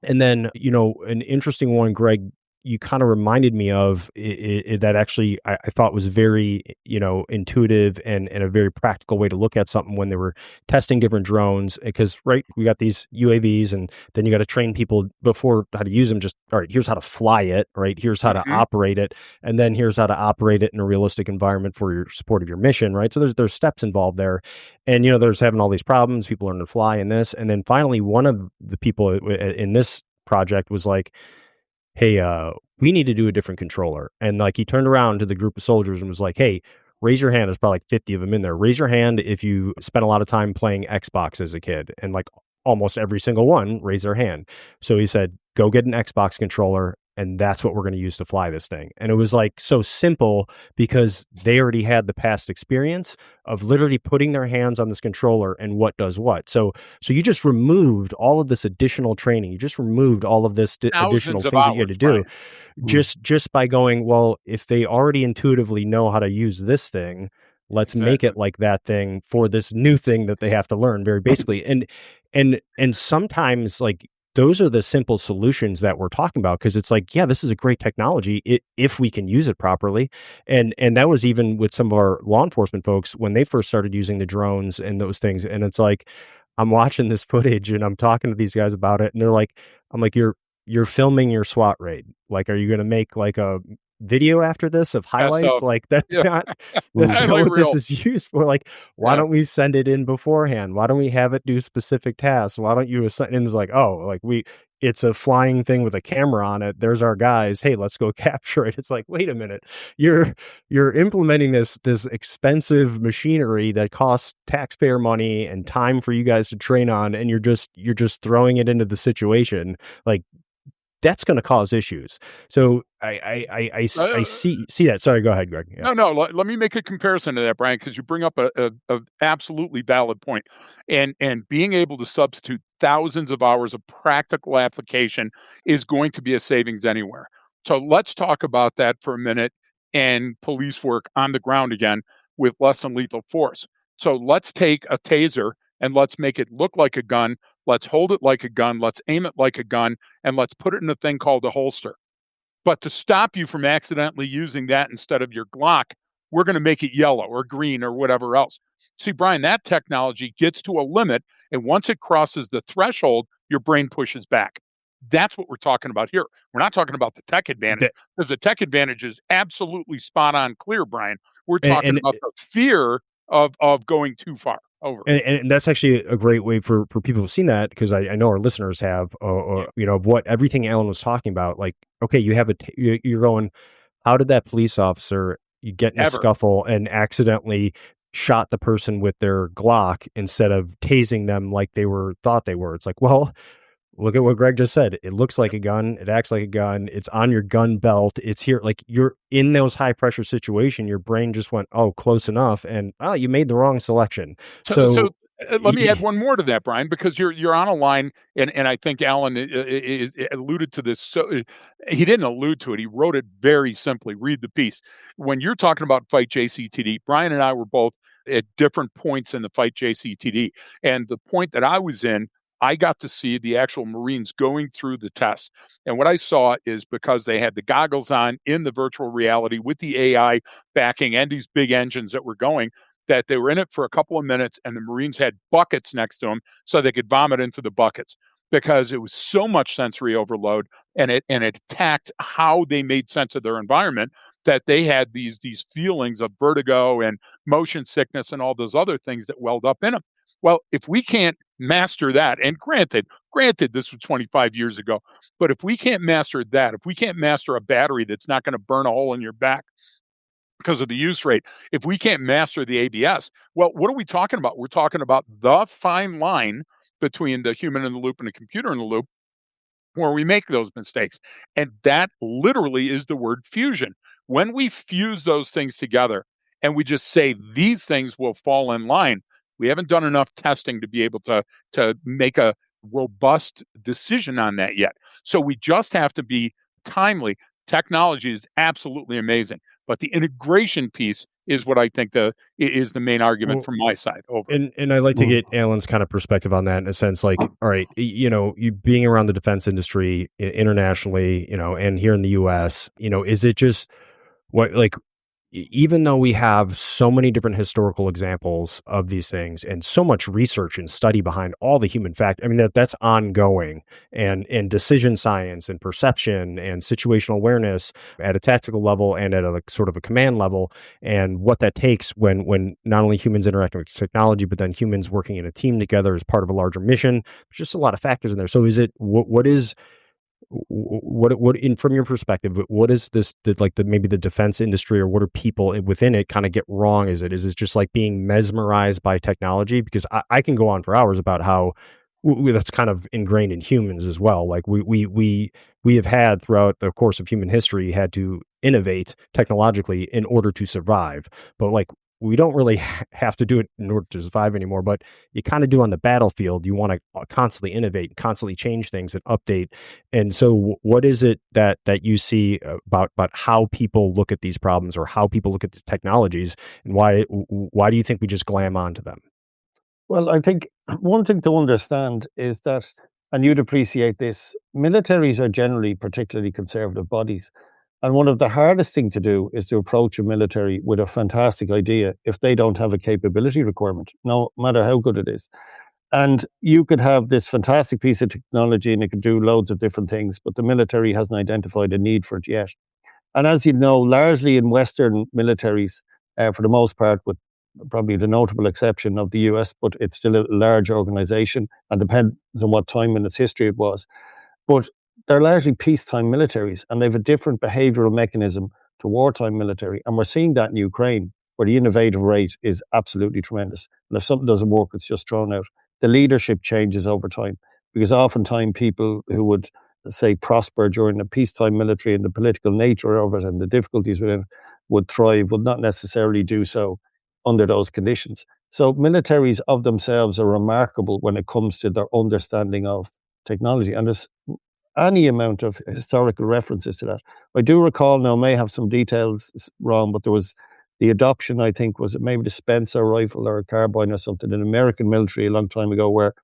And then, an interesting one, Greg, you kind of reminded me of that actually I thought was very, intuitive and a very practical way to look at something when they were testing different drones. Because, right, we got these UAVs, and then you got to train people before how to use them. Just, all right, here's how to fly it, right? Here's how to operate it. And then here's how to operate it in a realistic environment for your support of your mission, right? So there's steps involved there. And, there's having all these problems, people learn to fly in this. And then finally, one of the people in this project was like, hey, we need to do a different controller. And like he turned around to the group of soldiers and was like, hey, raise your hand. There's probably like 50 of them in there. Raise your hand if you spent a lot of time playing Xbox as a kid. And like almost every single one raised their hand. So he said, go get an Xbox controller. And that's what we're going to use to fly this thing. And it was like so simple because they already had the past experience of literally putting their hands on this controller and what does what. So you just removed all of this additional training. You just removed all of this additional things that you had to do just by going, well, if they already intuitively know how to use this thing, let's make it like that thing for this new thing that they have to learn very basically. And sometimes like, those are the simple solutions that we're talking about, because it's like, yeah, this is a great technology if we can use it properly. And that was even with some of our law enforcement folks when they first started using the drones and those things. And it's like, I'm watching this footage and I'm talking to these guys about it, and they're like, I'm like, you're filming your SWAT raid. Like, are you going to make like a video after this of highlights? Like that's not what this is used for. Like, why don't we send it in beforehand? Why don't we have it do specific tasks? Why don't you assign? And it's like, oh, like it's a flying thing with a camera on it. There's our guys. Hey, let's go capture it. It's like, wait a minute, you're implementing this expensive machinery that costs taxpayer money and time for you guys to train on, and you're just throwing it into the situation. Like, that's going to cause issues. So I see that. Sorry, go ahead, Greg. Yeah. No. Let me make a comparison to that, Brian, because you bring up a absolutely valid point. And being able to substitute thousands of hours of practical application is going to be a savings anywhere. So let's talk about that for a minute and police work on the ground again with less than lethal force. So let's take a taser and let's make it look like a gun. Let's hold it like a gun. Let's aim it like a gun, and let's put it in a thing called a holster. But to stop you from accidentally using that instead of your Glock, we're going to make it yellow or green or whatever else. See, Brian, that technology gets to a limit, and once it crosses the threshold, your brain pushes back. That's what we're talking about here. We're not talking about the tech advantage, because the tech advantage is absolutely spot on clear, Brian. We're talking about the fear of going too far. Over. And that's actually a great way for people who've seen that, because I know our listeners have, what everything Alan was talking about. Like, okay, you have you're going, how did that police officer get in a scuffle and accidentally shot the person with their Glock instead of tasing them like thought they were? It's like, well, look at what Greg just said. It looks like a gun. It acts like a gun. It's on your gun belt. It's here. Like, you're in those high pressure situation. Your brain just went, oh, close enough. And you made the wrong selection. So let me add one more to that, Brian, because you're on a line, and I think Alan alluded to this. So he didn't allude to it. He wrote it very simply. Read the piece. When you're talking about Fight JCTD, Brian and I were both at different points in the Fight JCTD. And the point that I was in, I got to see the actual Marines going through the tests. And what I saw is, because they had the goggles on in the virtual reality with the AI backing and these big engines that were going, that they were in it for a couple of minutes, and the Marines had buckets next to them so they could vomit into the buckets, because it was so much sensory overload, and it attacked how they made sense of their environment, that they had these feelings of vertigo and motion sickness and all those other things that welled up in them. Well, if we can't master that, and granted, this was 25 years ago, but if we can't master that, if we can't master a battery that's not going to burn a hole in your back because of the use rate, if we can't master the ABS, well, what are we talking about? We're talking about the fine line between the human in the loop and the computer in the loop, where we make those mistakes. And that literally is the word fusion. When we fuse those things together and we just say these things will fall in line, we haven't done enough testing to be able to make a robust decision on that yet. So we just have to be timely. Technology is absolutely amazing, but the integration piece is what I think is the main argument from my side. Over. And I'd like to get Alan's kind of perspective on that in a sense, like, all right, you being around the defense industry internationally, and here in the US, is it just what, like, even though we have so many different historical examples of these things and so much research and study behind all the human I mean, that's ongoing, and decision science and perception and situational awareness at a tactical level and at a sort of a command level, and what that takes when not only humans interacting with technology, but then humans working in a team together as part of a larger mission. There's just a lot of factors in there. So what in from your perspective, what is this, maybe the defense industry, or what are people within it kind of get wrong? Is it just like being mesmerized by technology? Because I can go on for hours about how that's kind of ingrained in humans as well. Like we have had throughout the course of human history had to innovate technologically in order to survive, but like we don't really have to do it in order to survive anymore, but you kind of do on the battlefield. You want to constantly innovate, constantly change things and update. And so what is it that you see about how people look at these problems, or how people look at the technologies, and why do you think we just glam onto them? Well, I think one thing to understand is that, and you'd appreciate this, militaries are generally particularly conservative bodies. And one of the hardest things to do is to approach a military with a fantastic idea if they don't have a capability requirement, no matter how good it is. And you could have this fantastic piece of technology and it could do loads of different things, but the military hasn't identified a need for it yet. And as you know, largely in Western militaries, for the most part, with probably the notable exception of the US, but it's still a large organization and depends on what time in its history it was. But they're largely peacetime militaries, and they have a different behavioral mechanism to wartime military. And we're seeing that in Ukraine, where the innovative rate is absolutely tremendous. And if something doesn't work, it's just thrown out. The leadership changes over time, because oftentimes people who would, say, prosper during the peacetime military and the political nature of it and the difficulties within it would thrive, would not necessarily do so under those conditions. So militaries of themselves are remarkable when it comes to their understanding of technology. And there's any amount of historical references to that. I do recall, now may have some details wrong, but there was the adoption, I think, was it maybe the Spencer rifle or a carbine or something in American military a long time ago, where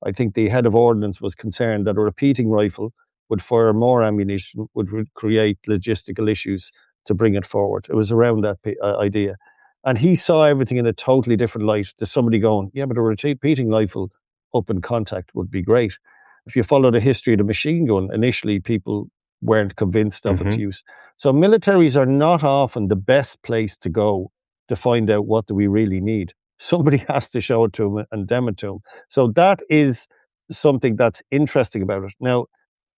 I think the head of ordnance was concerned that a repeating rifle would fire more ammunition, would create logistical issues to bring it forward. It was around that idea. And he saw everything in a totally different light to somebody going, yeah, but a repeating rifle up in contact would be great. If you follow the history of the machine gun, initially people weren't convinced of its use. So militaries are not often the best place to go to find out what do we really need. Somebody has to show it to them and demo it to them. So that is something that's interesting about it. Now,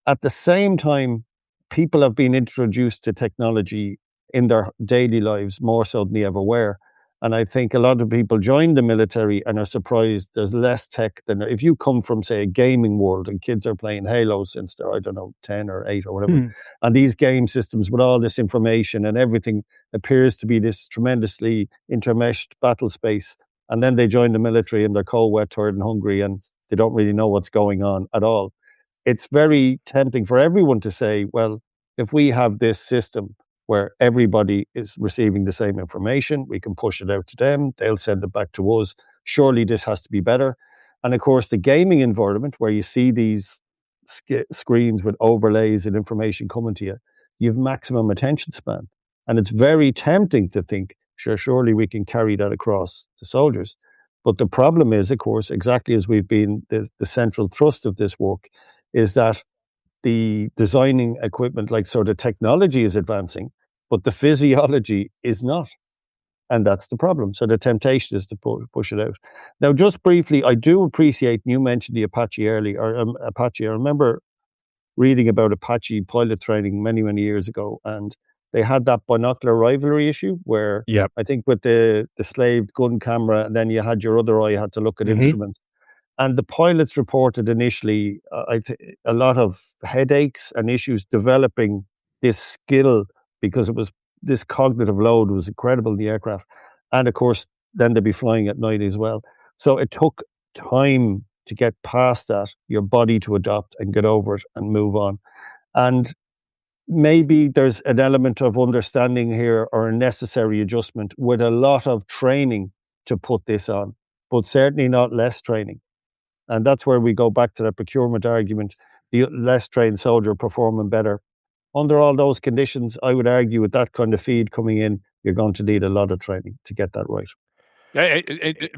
at the same time, people have been introduced to technology in their daily lives more so than they ever were. And I think a lot of people join the military and are surprised there's less tech than if you come from, say, a gaming world and kids are playing Halo since they're, 10 or 8 or whatever. And these game systems with all this information and everything appears to be this tremendously intermeshed battle space. And then they join the military and they're cold, wet, tired and hungry and they don't really know what's going on at all. It's very tempting for everyone to say, well, if we have this system where everybody is receiving the same information, we can push it out to them, they'll send it back to us. Surely this has to be better. And of course, the gaming environment where you see these screens with overlays and information coming to you, you have maximum attention span. And it's very tempting to think, surely we can carry that across to soldiers. But the problem is, of course, exactly as we've been the central thrust of this work, is that the designing equipment, the technology is advancing, but the physiology is not. And that's the problem. So the temptation is to push it out. Now, just briefly, I do appreciate, you mentioned the Apache earlier, Apache. I remember reading about Apache pilot training many, many years ago, and they had that binocular rivalry issue where I think with the slaved gun camera, and then you had your other eye, you had to look at instruments. And the pilots reported initially a lot of headaches and issues developing this skill because it was this cognitive load was incredible in the aircraft. And of course, then they'd be flying at night as well. So it took time to get past that, your body to adopt and get over it and move on. And maybe there's an element of understanding here or a necessary adjustment with a lot of training to put this on, but certainly not less training. And that's where we go back to the procurement argument, the less trained soldier performing better. Under all those conditions, I would argue with that kind of feed coming in, you're going to need a lot of training to get that right.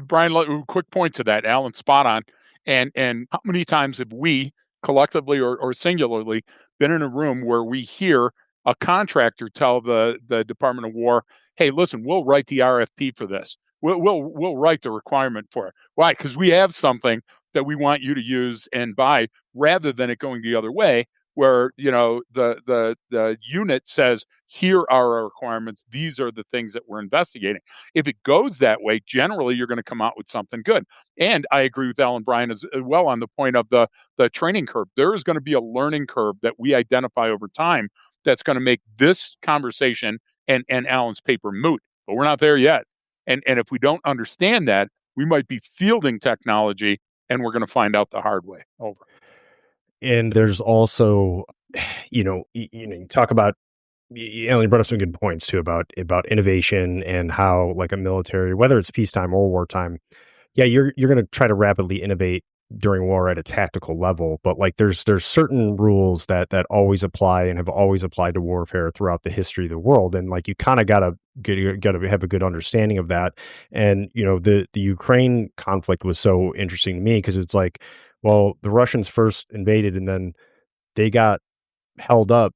Brian, quick point to that. Alan, spot on. And how many times have we collectively or singularly been in a room where we hear a contractor tell the Department of War, "Hey, listen, we'll write the RFP for this. We'll write the requirement for it. Why? Because we have something that we want you to use and buy, rather than it going the other way, where the unit says, here are our requirements. These are the things that we're investigating. If it goes that way, generally you're going to come out with something good. And I agree with Alan Bryan as well on the point of the training curve. There is going to be a learning curve that we identify over time that's going to make this conversation and Alan's paper moot. But we're not there yet. And if we don't understand that, we might be fielding technology and we're going to find out the hard way. Over. And there's also, you talk about, you brought up some good points too about innovation and how, like, a military, whether it's peacetime or wartime, you're going to try to rapidly innovate during war at a tactical level, but like there's certain rules that always apply and have always applied to warfare throughout the history of the world, and like you kind of gotta have a good understanding of that. And the Ukraine conflict was so interesting to me because it's like, well, the Russians first invaded and then they got held up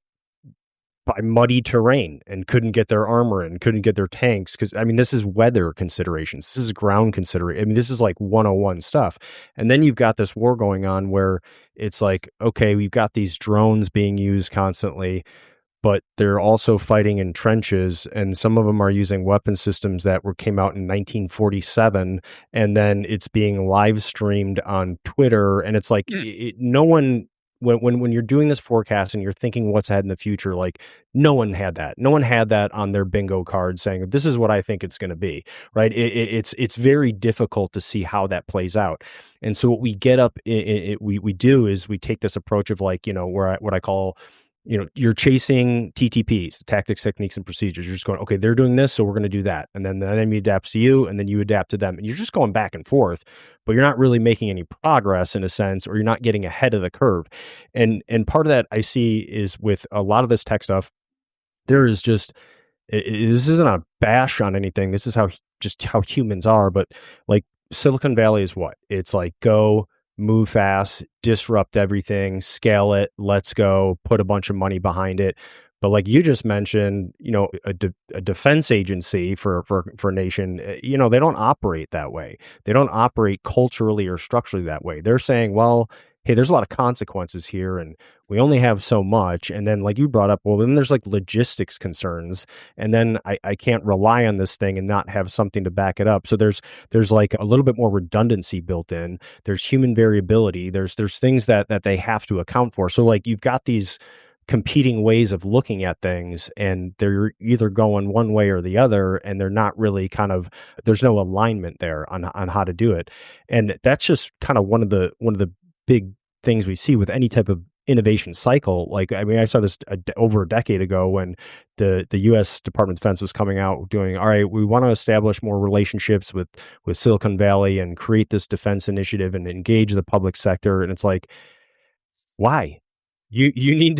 by muddy terrain and couldn't get their armor and couldn't get their tanks. Cause I mean, this is weather considerations. This is ground consideration. I mean, this is like 101 stuff. And then you've got this war going on where it's like, okay, we've got these drones being used constantly, but they're also fighting in trenches, and some of them are using weapon systems that came out in 1947, and then it's being live streamed on Twitter, and it's like no one. When you're doing this forecast and you're thinking what's ahead in the future, like no one had that. No one had that on their bingo card saying, this is what I think it's going to be, right? It's very difficult to see how that plays out. And so what we get up, we do is we take this approach of like, what I call, you're chasing TTPs, tactics, techniques, and procedures. You're just going, okay, they're doing this, so we're going to do that. And then the enemy adapts to you, and then you adapt to them. And you're just going back and forth, but you're not really making any progress in a sense, or you're not getting ahead of the curve. And part of that I see is with a lot of this tech stuff, there is just, this isn't a bash on anything. This is how humans are. But like Silicon Valley is what? It's like, go, move fast, disrupt everything, scale it, let's go, put a bunch of money behind it. But like you just mentioned, a defense agency for a nation, they don't operate that way. They don't operate culturally or structurally that way. They're saying, well, hey, there's a lot of consequences here and we only have so much. And then like you brought up, well, then there's like logistics concerns. And then I can't rely on this thing and not have something to back it up. So there's like a little bit more redundancy built in. There's human variability. There's things that they have to account for. So like you've got these competing ways of looking at things, and they're either going one way or the other, and they're not really there's no alignment there on how to do it. And that's just kind of one of the big things we see with any type of innovation cycle. Like, I mean, I saw this over a decade ago when the U.S. Department of Defense was coming out doing, all right, we want to establish more relationships with Silicon Valley and create this defense initiative and engage the public sector. And it's like, why? You need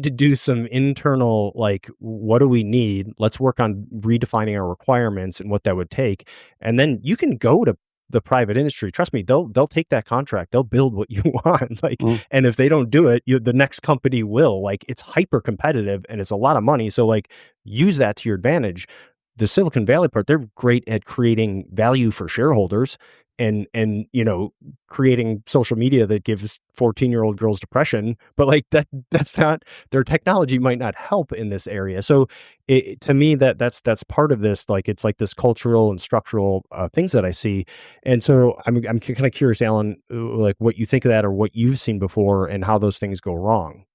to do some internal, like, what do we need? Let's work on redefining our requirements and what that would take. And then you can go to the private industry. Trust me, they'll take that contract. They'll build what you want. Like, and if they don't do it, the next company will. Like, it's hyper competitive and it's a lot of money. So like, use that to your advantage. The Silicon Valley part, they're great at creating value for shareholders and creating social media that gives 14-year-old girls depression, but like that's not, their technology might not help in this area. So to me, that's part of this. Like, it's like this cultural and structural things that I see. And so I'm kind of curious, Alan, like what you think of that or what you've seen before and how those things go wrong.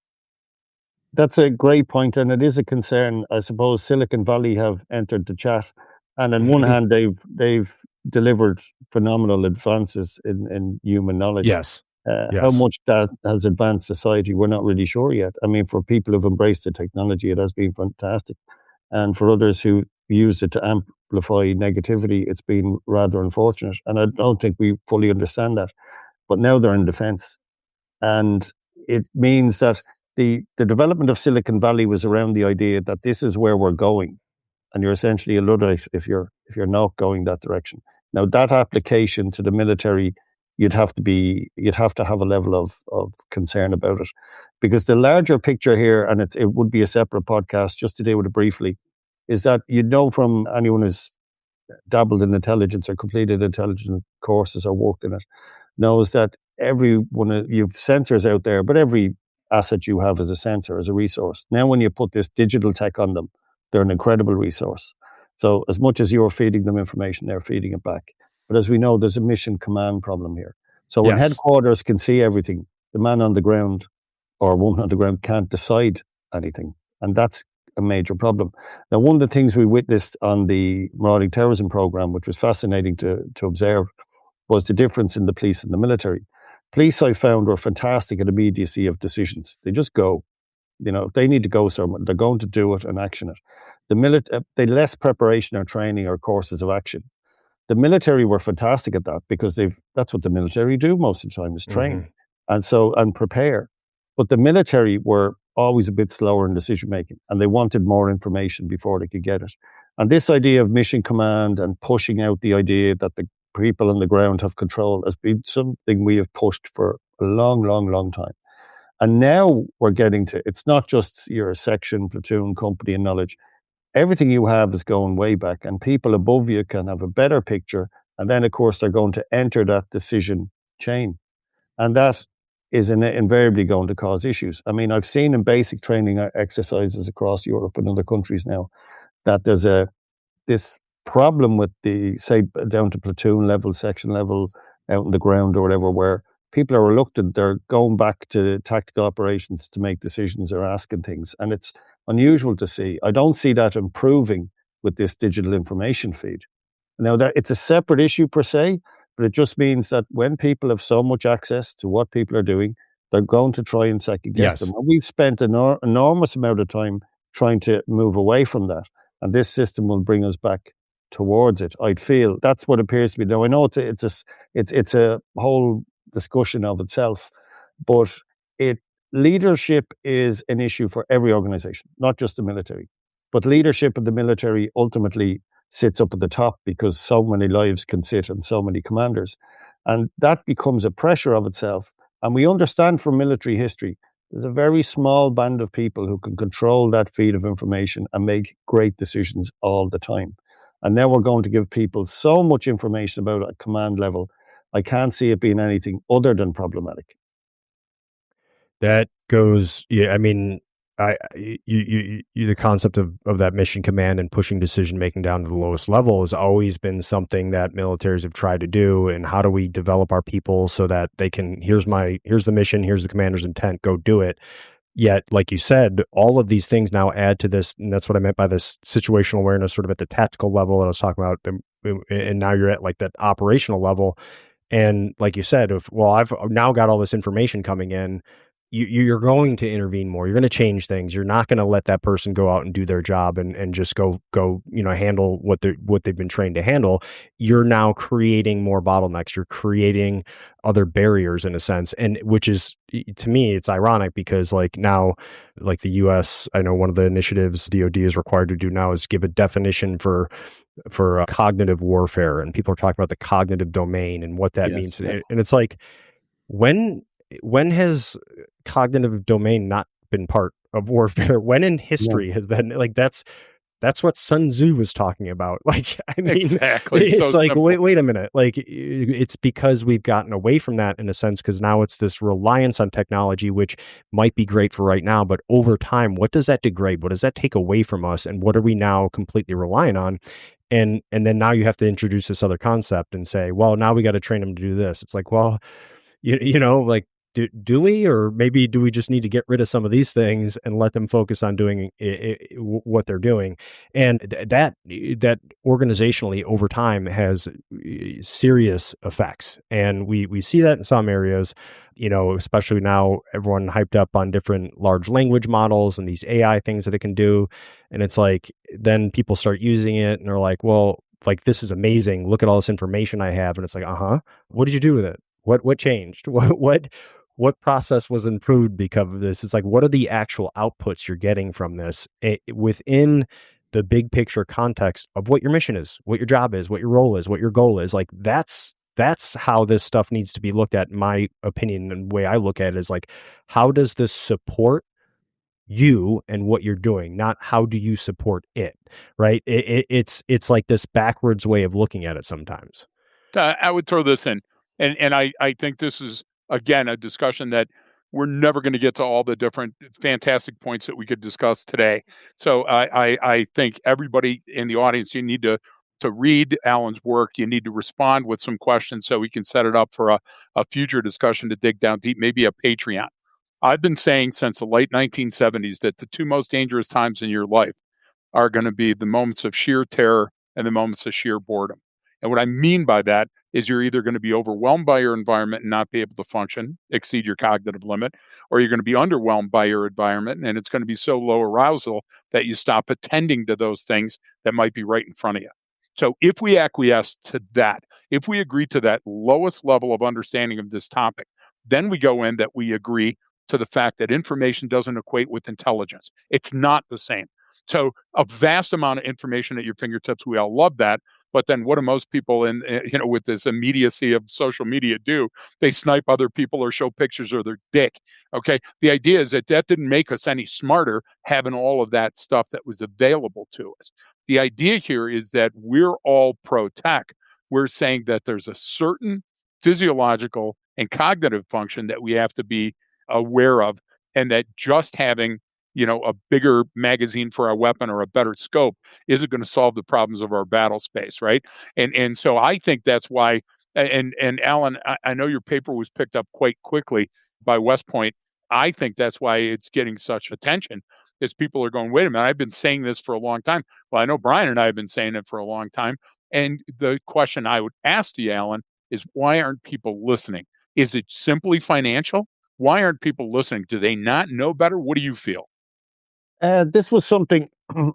That's a great point, and it is a concern. I suppose Silicon Valley have entered the chat, and on one hand, they've delivered phenomenal advances in human knowledge. Yes. How much that has advanced society, we're not really sure yet. I mean, for people who've embraced the technology, it has been fantastic. And for others who use it to amplify negativity, it's been rather unfortunate. And I don't think we fully understand that. But now they're in defense. And it means that the development of Silicon Valley was around the idea that this is where we're going. And you're essentially a Luddite if you're not going that direction. Now, that application to the military, you'd have to have a level of concern about it, because the larger picture here, and it would be a separate podcast just to deal with it briefly, is that from anyone who's dabbled in intelligence or completed intelligence courses or worked in it, knows that you've sensors out there, but every asset you have is a sensor, as a resource. Now, when you put this digital tech on them, they're an incredible resource. So as much as you're feeding them information, they're feeding it back. But as we know, there's a mission command problem here. So when headquarters can see everything, the man on the ground or woman on the ground can't decide anything. And that's a major problem. Now, one of the things we witnessed on the marauding terrorism program, which was fascinating to observe, was the difference in the police and the military. Police, I found, were fantastic at immediacy of decisions. They just go. If they need to go somewhere, they're going to do it and action it. They less preparation or training or courses of action. The military were fantastic at that, because that's what the military do most of the time, is train and prepare. But the military were always a bit slower in decision making, and they wanted more information before they could get it. And this idea of mission command and pushing out the idea that the people on the ground have control has been something we have pushed for a long, long, long time. And now we're getting to, it's not just your section, platoon, company, and knowledge. Everything you have is going way back, and people above you can have a better picture. And then, of course, they're going to enter that decision chain. And that is invariably going to cause issues. I mean, I've seen in basic training exercises across Europe and other countries now that there's this problem with say, down to platoon level, section level, out on the ground or whatever, where people are reluctant. They're going back to tactical operations to make decisions or asking things. And it's unusual to see. I don't see that improving with this digital information feed. Now, that it's a separate issue per se, but it just means that when people have so much access to what people are doing, they're going to try and second guess them. And we've spent an enormous amount of time trying to move away from that. And this system will bring us back towards it. I'd feel that's what appears to be. Now, I know it's a whole discussion of itself, but leadership is an issue for every organization, not just the military. But leadership of the military ultimately sits up at the top, because so many lives can sit on so many commanders. And that becomes a pressure of itself. And we understand from military history, there's a very small band of people who can control that feed of information and make great decisions all the time. And now we're going to give people so much information about a command level. I can't see it being anything other than problematic. That goes, I mean, the concept of that mission command and pushing decision making down to the lowest level has always been something that militaries have tried to do. And how do we develop our people so that they can, here's the mission, here's the commander's intent, go do it. Yet, like you said, all of these things now add to this, and that's what I meant by this situational awareness, sort of at the tactical level that I was talking about, and now you're at like that operational level. And like you said, I've now got all this information coming in, you're going to intervene more. You're going to change things. You're not going to let that person go out and do their job and just go handle what they've been trained to handle. You're now creating more bottlenecks. You're creating other barriers in a sense, and which is, to me, it's ironic because like now, like the U.S., I know one of the initiatives DoD is required to do now is give a definition for cognitive warfare, and people are talking about the cognitive domain and what that means. And it's like, when has cognitive domain not been part of warfare? When in history has that, like, that's what Sun Tzu was talking about. Like, I mean, exactly. It's so like, wait a minute. Like, it's because we've gotten away from that in a sense, because now it's this reliance on technology, which might be great for right now, but over time, what does that degrade? What does that take away from us? And what are we now completely relying on? And then now you have to introduce this other concept and say, well, now we got to train them to do this. It's like, well, like, do we, or maybe do we just need to get rid of some of these things and let them focus on doing what they're doing? And that organizationally over time has serious effects, and we see that in some areas. Especially now, everyone hyped up on different large language models and these AI things that it can do, and it's like then people start using it and they're like, well, like, this is amazing. Look at all this information I have, and it's like, what did you do with it? What changed? What process was improved because of this? It's like, what are the actual outputs you're getting from this within the big picture context of what your mission is, what your job is, what your role is, what your goal is? Like, that's how this stuff needs to be looked at, in my opinion. And the way I look at it is like, how does this support you and what you're doing, not how do you support it, right? It's like this backwards way of looking at it sometimes. I would throw this in, and I think this is, again, a discussion that we're never going to get to all the different fantastic points that we could discuss today. So I think everybody in the audience, you need to read Alan's work. You need to respond with some questions so we can set it up for a future discussion to dig down deep, maybe a Patreon. I've been saying since the late 1970s that the two most dangerous times in your life are going to be the moments of sheer terror and the moments of sheer boredom. And what I mean by that is you're either going to be overwhelmed by your environment and not be able to function, exceed your cognitive limit, or you're going to be underwhelmed by your environment and it's going to be so low arousal that you stop attending to those things that might be right in front of you. So if we acquiesce to that, if we agree to that lowest level of understanding of this topic, then we go in that we agree to the fact that information doesn't equate with intelligence. It's not the same. So a vast amount of information at your fingertips, we all love that. But then what do most people with this immediacy of social media do? They snipe other people or show pictures of their dick. Okay. The idea is that didn't make us any smarter having all of that stuff that was available to us. The idea here is that we're all pro tech. We're saying that there's a certain physiological and cognitive function that we have to be aware of, and that just having a bigger magazine for our weapon or a better scope isn't going to solve the problems of our battle space, right? And so I think that's why. And Alan, I know your paper was picked up quite quickly by West Point. I think that's why it's getting such attention, is people are going, wait a minute, I've been saying this for a long time. Well, I know Brian and I have been saying it for a long time. And the question I would ask you, Alan, is why aren't people listening? Is it simply financial? Why aren't people listening? Do they not know better? What do you feel? This was something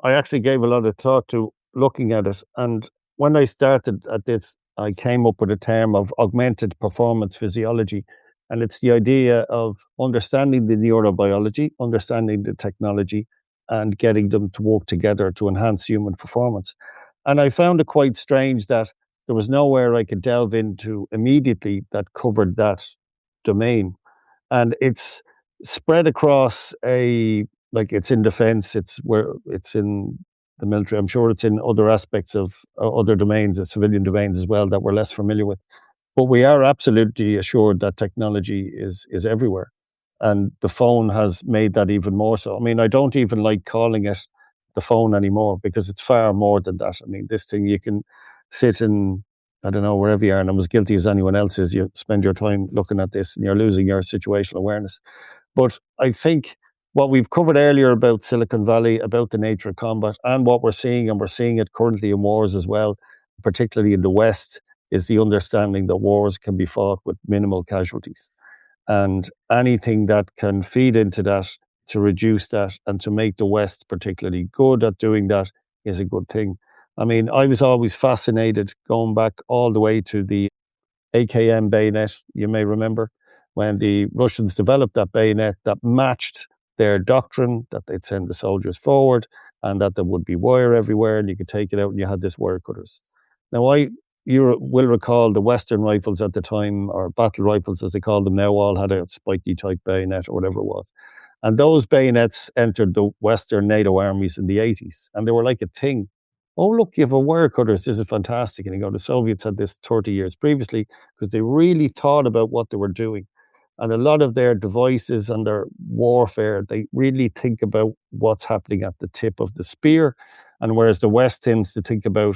I actually gave a lot of thought to, looking at it. And when I started at this, I came up with a term of augmented performance physiology. And it's the idea of understanding the neurobiology, understanding the technology, and getting them to work together to enhance human performance. And I found it quite strange that there was nowhere I could delve into immediately that covered that domain. And it's spread across it's in defense, it's in the military. I'm sure it's in other aspects of other domains, civilian domains as well, that we're less familiar with. But we are absolutely assured that technology is everywhere. And the phone has made that even more so. I mean, I don't even like calling it the phone anymore, because it's far more than that. I mean, this thing, you can sit in, I don't know, wherever you are, and I'm as guilty as anyone else is. You spend your time looking at this and you're losing your situational awareness. But I think what we've covered earlier about Silicon Valley, about the nature of combat, and what we're seeing, and we're seeing it currently in wars as well, particularly in the West, is the understanding that wars can be fought with minimal casualties. And anything that can feed into that to reduce that and to make the West particularly good at doing that is a good thing. I mean, I was always fascinated, going back all the way to the AKM bayonet, you may remember, when the Russians developed that bayonet that matched their doctrine, that they'd send the soldiers forward and that there would be wire everywhere and you could take it out and you had this wire cutters. Now, you will recall the Western rifles at the time, or battle rifles as they call them now, all had a spiky type bayonet or whatever it was. And those bayonets entered the Western NATO armies in the 80s, and they were like a thing. Oh, look, you have a wire cutters. This is fantastic. And the Soviets had this 30 years previously, because they really thought about what they were doing. And a lot of their devices and their warfare, they really think about what's happening at the tip of the spear. And whereas the West tends to think about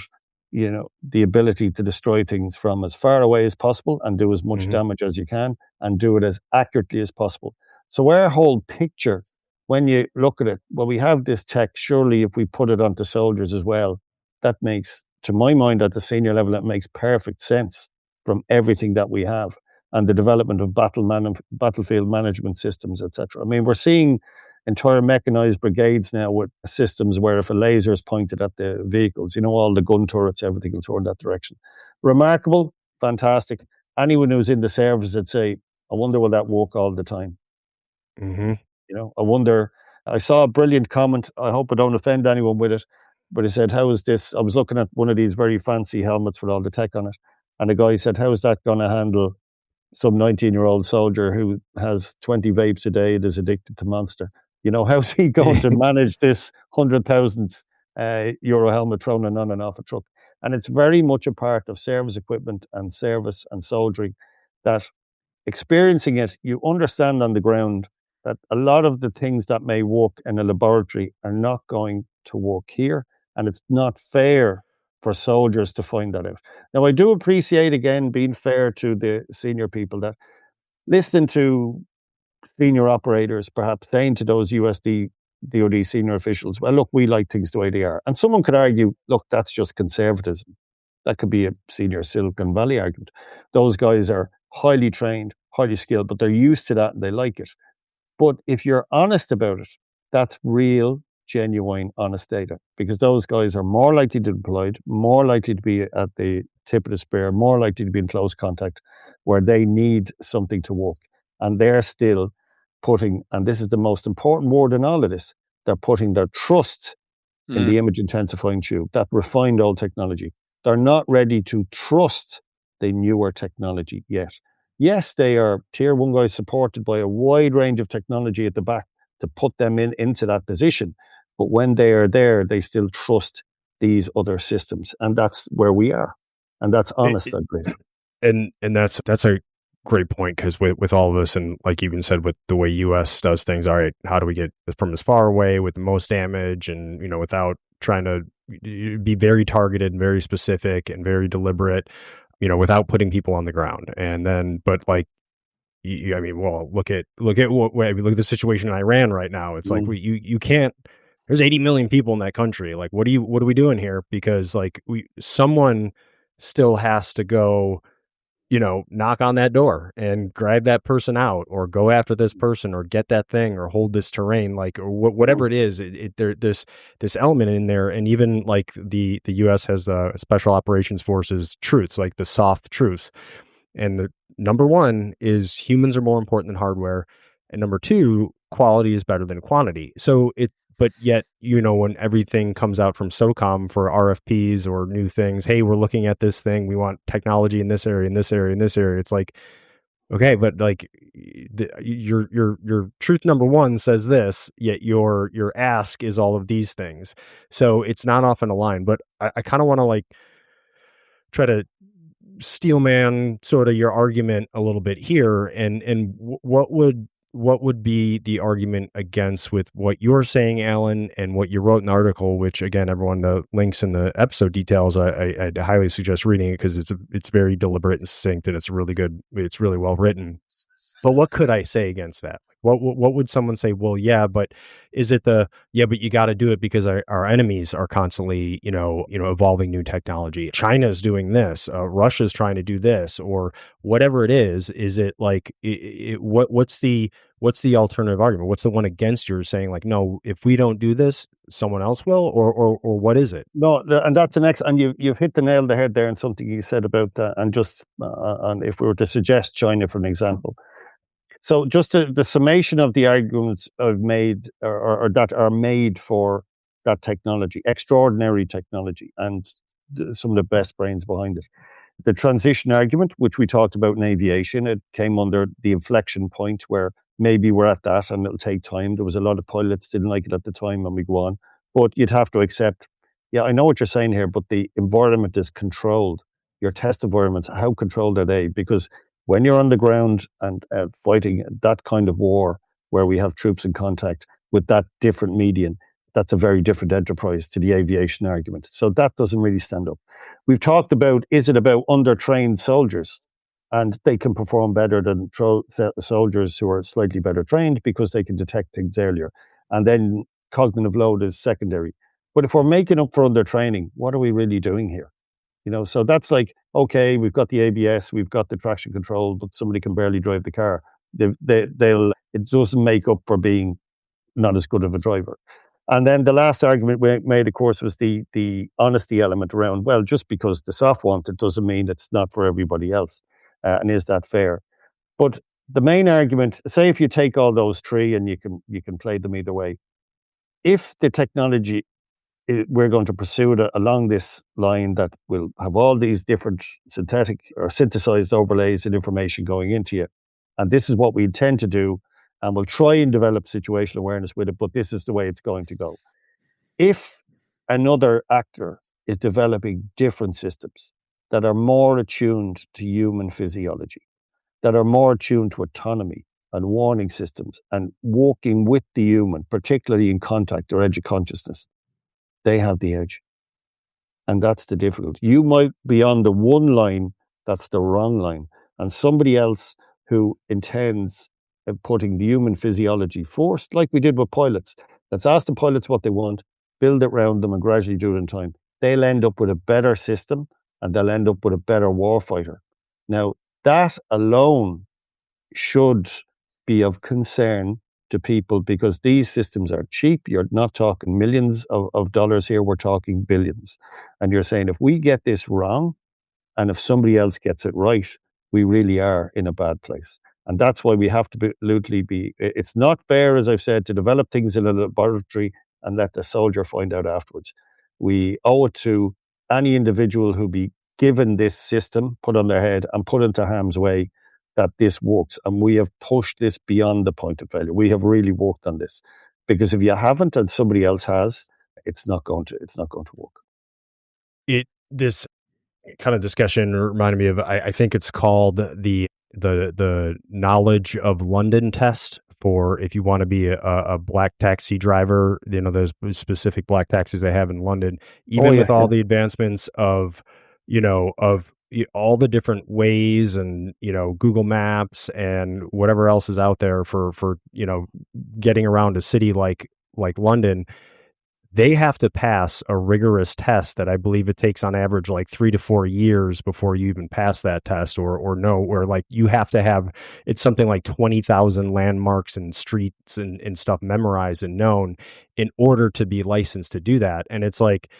the ability to destroy things from as far away as possible and do as much damage as you can and do it as accurately as possible. So our whole picture, when you look at it, well, we have this tech, surely if we put it onto soldiers as well, that makes, to my mind, at the senior level, that makes perfect sense from everything that we have and the development of battlefield management systems, etc. I mean, we're seeing entire mechanized brigades now with systems where if a laser is pointed at the vehicles, all the gun turrets, everything will turn that direction. Remarkable, fantastic. Anyone who's in the service would say, I wonder will that work all the time? I wonder. I saw a brilliant comment. I hope I don't offend anyone with it, but he said, how is this? I was looking at one of these very fancy helmets with all the tech on it. And the guy said, how is that going to handle some 19-year-old soldier who has 20 vapes a day and is addicted to Monster? How's he going to manage this 100,000 euro helmet thrown on and off a truck? And it's very much a part of service equipment and service and soldiering that experiencing it, you understand on the ground that a lot of the things that may work in a laboratory are not going to work here. And it's not fair for soldiers to find that out. Now, I do appreciate, again, being fair to the senior people, that listen to senior operators perhaps saying to those DoD senior officials, well, look, we like things the way they are. And someone could argue, look, that's just conservatism. That could be a senior Silicon Valley argument. Those guys are highly trained, highly skilled, but they're used to that and they like it. But if you're honest about it, that's real, genuine, honest data, because those guys are more likely to be deployed, more likely to be at the tip of the spear, more likely to be in close contact where they need something to work. And they're still putting, and this is the most important word in all of this, they're putting their trust in the image intensifying tube, that refined old technology. They're not ready to trust the newer technology yet. Yes, they are tier one guys supported by a wide range of technology at the back to put them into that position. But when they are there, they still trust these other systems. And that's where we are. And that's honest, I believe. And that's a great point, because with all of this, and like you even said, with the way US does things, all right, how do we get from as far away with the most damage, and without trying to be very targeted and very specific and very deliberate, without putting people on the ground. And then, but like, well, look at the situation in Iran right now. It's like you can't. There's 80 million people in that country. Like, what are we doing here? Because like someone still has to go, knock on that door and grab that person out, or go after this person, or get that thing, or hold this terrain, like, or whatever it is. There's this element in there, and even like the U.S. has Special Operations Forces truths, like the soft truths. And the number one is humans are more important than hardware, and number two, quality is better than quantity. But yet, when everything comes out from SOCOM for RFPs or new things, hey, we're looking at this thing, we want technology in this area, in this area, in this area. It's like, okay, but like your truth number one says this, yet your ask is all of these things. So it's not often aligned. But I kind of want to like try to steelman sort of your argument a little bit here, and what would be the argument against with what you're saying, Alan, and what you wrote in the article, which again, everyone, the links in the episode details, I highly suggest reading it, because it's very deliberate and succinct, and it's really good. It's really well written. But what could I say against that? What would someone say? Well, yeah, but is it but you got to do it because our enemies are constantly, evolving new technology. China's doing this, Russia's trying to do this, or whatever it is. Is it like, what's the alternative argument? What's the one against yours, saying like, no, if we don't do this, someone else will, or what is it? No, and that's and you've hit the nail on the head there, and something you said about that, and just and if we were to suggest China for an example. So just the summation of the arguments I've made, or that are made for that technology, extraordinary technology, and some of the best brains behind it. The transition argument, which we talked about in aviation, it came under the inflection point where maybe we're at that and it'll take time. There was a lot of pilots didn't like it at the time, and we go on. But you'd have to accept, I know what you're saying here, but the environment is controlled. Your test environments, how controlled are they? Because when you're on the ground and fighting that kind of war where we have troops in contact with that different medium, that's a very different enterprise to the aviation argument. So that doesn't really stand up. We've talked about, is it about undertrained soldiers? And they can perform better than soldiers who are slightly better trained because they can detect things earlier. And then cognitive load is secondary. But if we're making up for undertraining, what are we really doing here? So that's like, okay, we've got the ABS, we've got the traction control, but somebody can barely drive the car. It doesn't make up for being not as good of a driver. And then the last argument we made, of course, was the honesty element around, well, just because the soft want it doesn't mean it's not for everybody else. And is that fair? But the main argument, say if you take all those three and you can play them either way, if the technology, we're going to pursue it along this line that will have all these different synthetic or synthesized overlays and information going into you. And this is what we intend to do. And we'll try and develop situational awareness with it, but this is the way it's going to go. If another actor is developing different systems that are more attuned to human physiology, that are more attuned to autonomy and warning systems and working with the human, particularly in contact or edge of consciousness, they have the edge. And that's the difficulty. You might be on the one line that's the wrong line, and somebody else who intends putting the human physiology first, like we did with pilots. Let's ask the pilots what they want, build it around them, and gradually do it in time. They'll end up with a better system, and they'll end up with a better warfighter. Now, that alone should be of concern to people because these systems are cheap. You're not talking millions of dollars here. We're talking billions. And you're saying if we get this wrong and if somebody else gets it right, we really are in a bad place. And that's why we have to absolutely be, it's not fair, as I've said, to develop things in a laboratory and let the soldier find out afterwards. We owe it to any individual who be given this system, put on their head and put into harm's way, that this works. And we have pushed this beyond the point of failure. We have really worked on this. Because if you haven't and somebody else has, it's not going to work. This kind of discussion reminded me of, I think it's called the knowledge of London test, for if you want to be a black taxi driver. Those specific black taxis they have in London, even with all the advancements of all the different ways and Google Maps and whatever else is out there for getting around a city like London. They have to pass a rigorous test that I believe it takes on average like 3 to 4 years before you even pass that test, or no, where like you have to have, it's something like 20,000 landmarks and streets and stuff memorized and known in order to be licensed to do that. And it's like,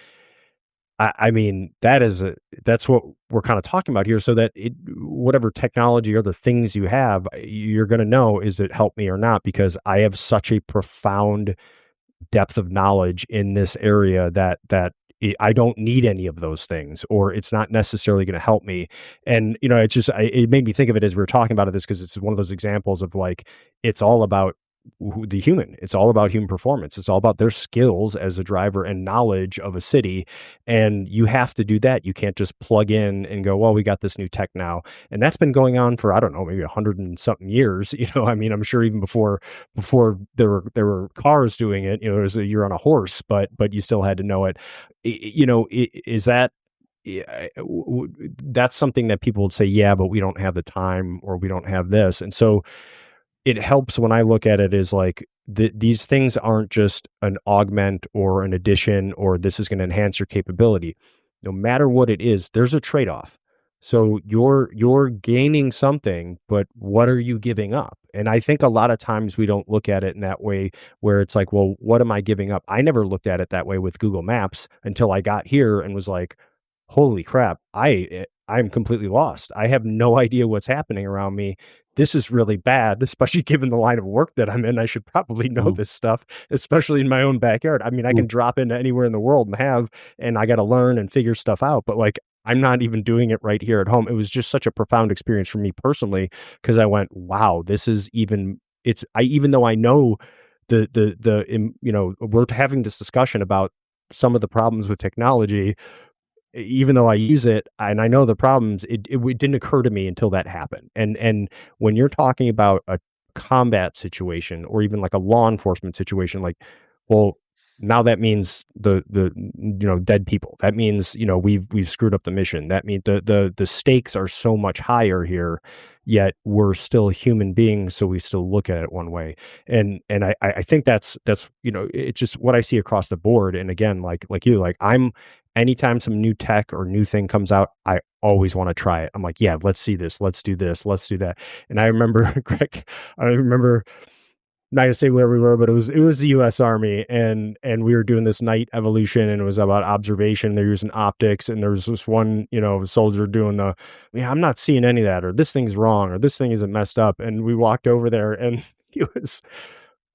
I mean, that's what we're kind of talking about here. So that whatever technology or the things you have, you're going to know, is it help me or not? Because I have such a profound depth of knowledge in this area that I don't need any of those things, or it's not necessarily going to help me. And, it made me think of it as we were talking about this, because it's one of those examples of like, it's all about the human. It's all about human performance. It's all about their skills as a driver and knowledge of a city. And you have to do that. You can't just plug in and go, well, we got this new tech now. And that's been going on for, I don't know, maybe 100 and something years. I mean, I'm sure even before there were cars doing it, you're on a horse, but you still had to know it. Is that, that's something that people would say, yeah, but we don't have the time, or we don't have this. And so it helps when I look at it as like, these things aren't just an augment or an addition, or this is going to enhance your capability. No matter what it is, there's a trade-off. So you're gaining something, but what are you giving up? And I think a lot of times we don't look at it in that way, where it's like, well, what am I giving up? I never looked at it that way with Google Maps until I got here and was like, holy crap, I'm completely lost. I have no idea what's happening around me. This is really bad, especially given the line of work that I'm in. I should probably know this stuff, especially in my own backyard. I mean, I can drop into anywhere in the world and I got to learn and figure stuff out. But like, I'm not even doing it right here at home. It was just such a profound experience for me personally, because I went, wow, this is even though I know we're having this discussion about some of the problems with technology, even though I use it and I know the problems, it didn't occur to me until that happened. And when you're talking about a combat situation, or even like a law enforcement situation, like, well, now that means the dead people. That means, we've screwed up the mission. That means the stakes are so much higher here, yet we're still human beings, so we still look at it one way. And I think that's it's just what I see across the board. And again, like you, like anytime some new tech or new thing comes out, I always want to try it. I'm like, yeah, let's see this, let's do this, let's do that. And I remember, Greg, not gonna say where we were, but it was the U.S. Army, and we were doing this night evolution, and it was about observation. They're using optics, and there was this one, soldier doing I'm not seeing any of that, or this thing's wrong, or this thing isn't messed up. And we walked over there, and he was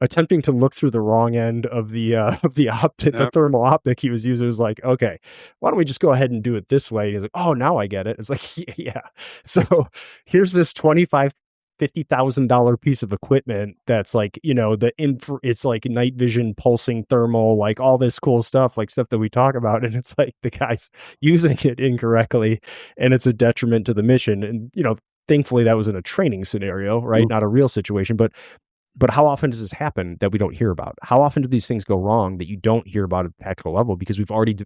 attempting to look through the wrong end of the optic, the thermal optic he was using. It was like, okay, why don't we just go ahead and do it this way? He's like, oh, now I get it. It's like, yeah. So here's this $50,000 piece of equipment that's like, it's like night vision, pulsing thermal, like all this cool stuff, like stuff that we talk about. And it's like the guy's using it incorrectly, and it's a detriment to the mission. And, thankfully that was in a training scenario, right? Not a real situation, but how often does this happen that we don't hear about? How often do these things go wrong that you don't hear about at the tactical level? Because we've already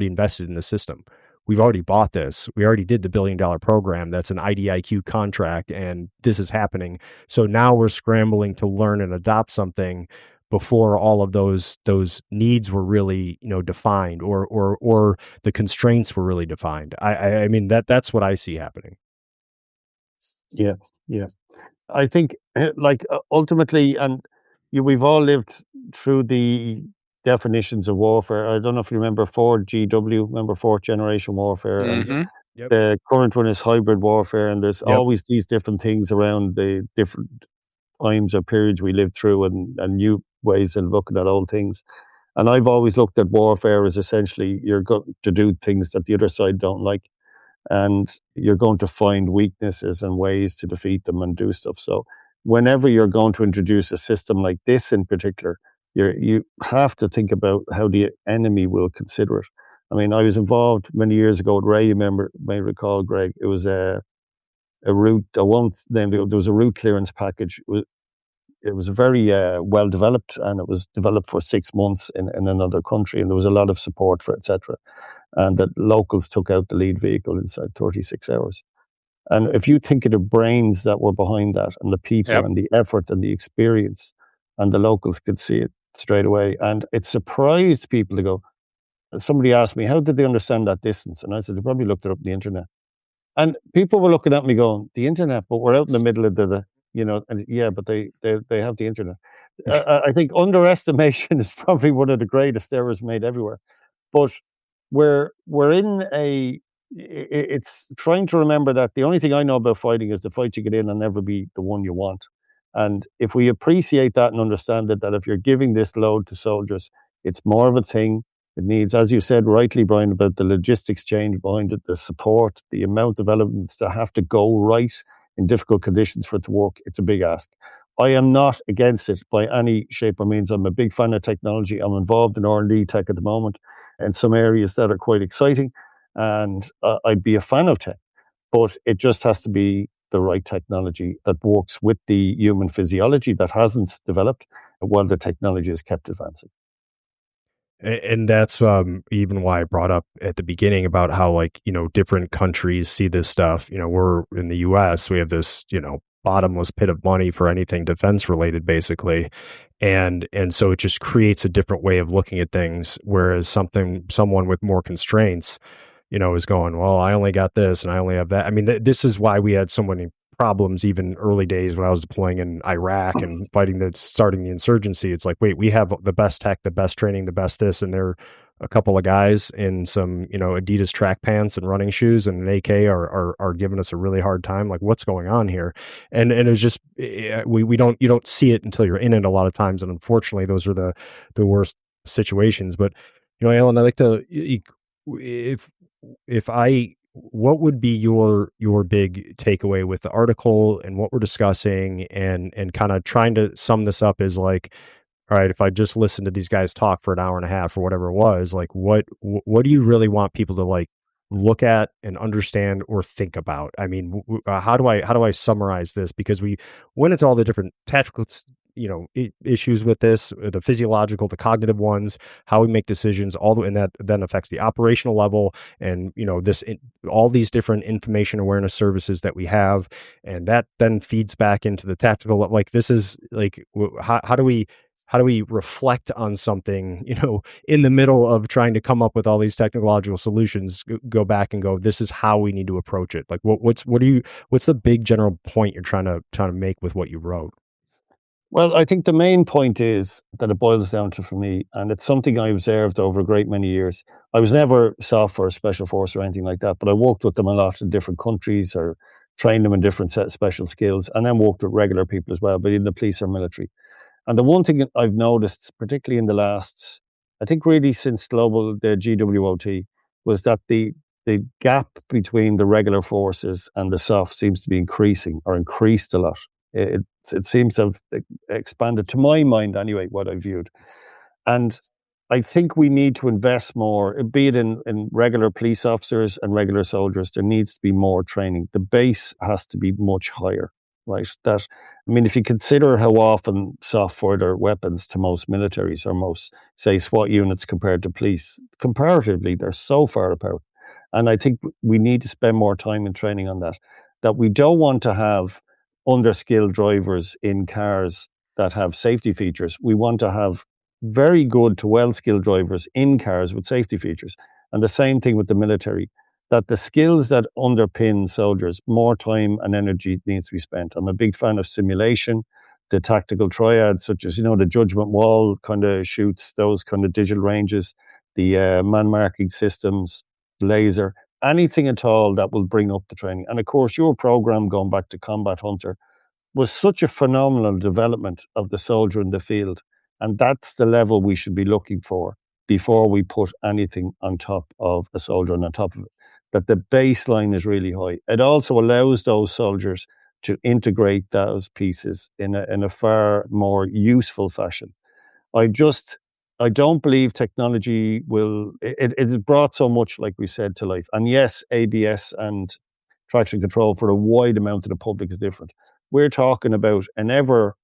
invested in the system. We've already bought this. We already did the $1 billion program. That's an IDIQ contract, and this is happening. So now we're scrambling to learn and adopt something before all of those needs were really, defined, or the constraints were really defined. I mean, that's what I see happening. Yeah. I think, ultimately, and we've all lived through the definitions of warfare. I don't know if you remember Fourth generation warfare, and the current one is hybrid warfare, and there's always these different things around the different times or periods we lived through, and new ways of looking at old things. And I've always looked at warfare as essentially you're going to do things that the other side don't like, and you're going to find weaknesses and ways to defeat them and do stuff. So whenever you're going to introduce a system like this in particular, you have to think about how the enemy will consider it. I mean, I was involved many years ago with Ray, you may recall, Greg. It was a route, I won't name it, there was a route clearance package. It was very well developed, and it was developed for 6 months in another country, and there was a lot of support for it, etc. And that locals took out the lead vehicle inside 36 hours. And if you think of the brains that were behind that, and the people and the effort and the experience, and the locals could see it straight away. And it surprised people to go, somebody asked me, how did they understand that distance? And I said, they probably looked it up on the internet. And people were looking at me going, the internet, but we're out in the middle of and yeah, but they have the internet. I think underestimation is probably one of the greatest errors made everywhere. But we're in it's trying to remember that the only thing I know about fighting is the fight you get in and never be the one you want. And if we appreciate that and understand that if you're giving this load to soldiers, it's more of a thing. It needs, as you said rightly, Brian, about the logistics change behind it, the support, the amount of elements that have to go right in difficult conditions for it to work. It's a big ask. I am not against it by any shape or means. I'm a big fan of technology. I'm involved in R&D tech at the moment in some areas that are quite exciting, and I'd be a fan of tech, but it just has to be the right technology that works with the human physiology that hasn't developed while the technology is kept advancing. And that's even why I brought up at the beginning about how, different countries see this stuff. We're in the U.S., we have this, bottomless pit of money for anything defense related, basically. And so it just creates a different way of looking at things. Whereas someone with more constraints, is going, well, I only got this and I only have that. I mean, this is why we had so many problems even early days when I was deploying in Iraq and starting the insurgency. It's like, wait, we have the best tech, the best training, the best this, and they're a couple of guys in some, Adidas track pants and running shoes and an AK are giving us a really hard time. Like, what's going on here? And it's just, you don't see it until you're in it a lot of times. And unfortunately, those are the worst situations. But, Alan, I'd like to, what would be your big takeaway with the article and what we're discussing, and kind of trying to sum this up is like, all right, if I just listen to these guys talk for an hour and a half or whatever it was, like what do you really want people to look at and understand or think about? I mean, how do I summarize this? Because we went into all the different tactical issues with this, the physiological, the cognitive ones, how we make decisions, and that then affects the operational level, and all these different information awareness services that we have, and that then feeds back into the tactical. Like, this is like, how do we reflect on something, in the middle of trying to come up with all these technological solutions, go back and go, this is how we need to approach it. Like, what's the big general point you're trying to make with what you wrote? Well, I think the main point is that it boils down to, for me, and it's something I observed over a great many years. I was never SOF or special force or anything like that, but I worked with them a lot in different countries, or trained them in different set of special skills, and then worked with regular people as well, but in the police or military. And the one thing that I've noticed, particularly in the last, I think really since the GWOT, was that the gap between the regular forces and the SOF seems to be increasing, or increased a lot. It seems to have expanded, to my mind anyway, what I viewed. And I think we need to invest more, be it in regular police officers and regular soldiers. There needs to be more training. The base has to be much higher, right? If you consider how often SOF further weapons to most militaries, or most, say, SWAT units compared to police, comparatively, they're so far apart. And I think we need to spend more time in training on that we don't want to have underskilled drivers in cars that have safety features. We want to have very good to well-skilled drivers in cars with safety features. And the same thing with the military, that the skills that underpin soldiers, more time and energy needs to be spent. I'm a big fan of simulation, the tactical triad, such as, the judgment wall kind of shoots, those kind of digital ranges, the man marking systems, laser, anything at all that will bring up the training. And of course, your program, going back to Combat Hunter, was such a phenomenal development of the soldier in the field. And that's the level we should be looking for before we put anything on top of a soldier and on top of it. That the baseline is really high. It also allows those soldiers to integrate those pieces in a far more useful fashion. I don't believe technology it has brought so much, like we said, to life. And yes, ABS and traction control for a wide amount of the public is different. We're talking about an ever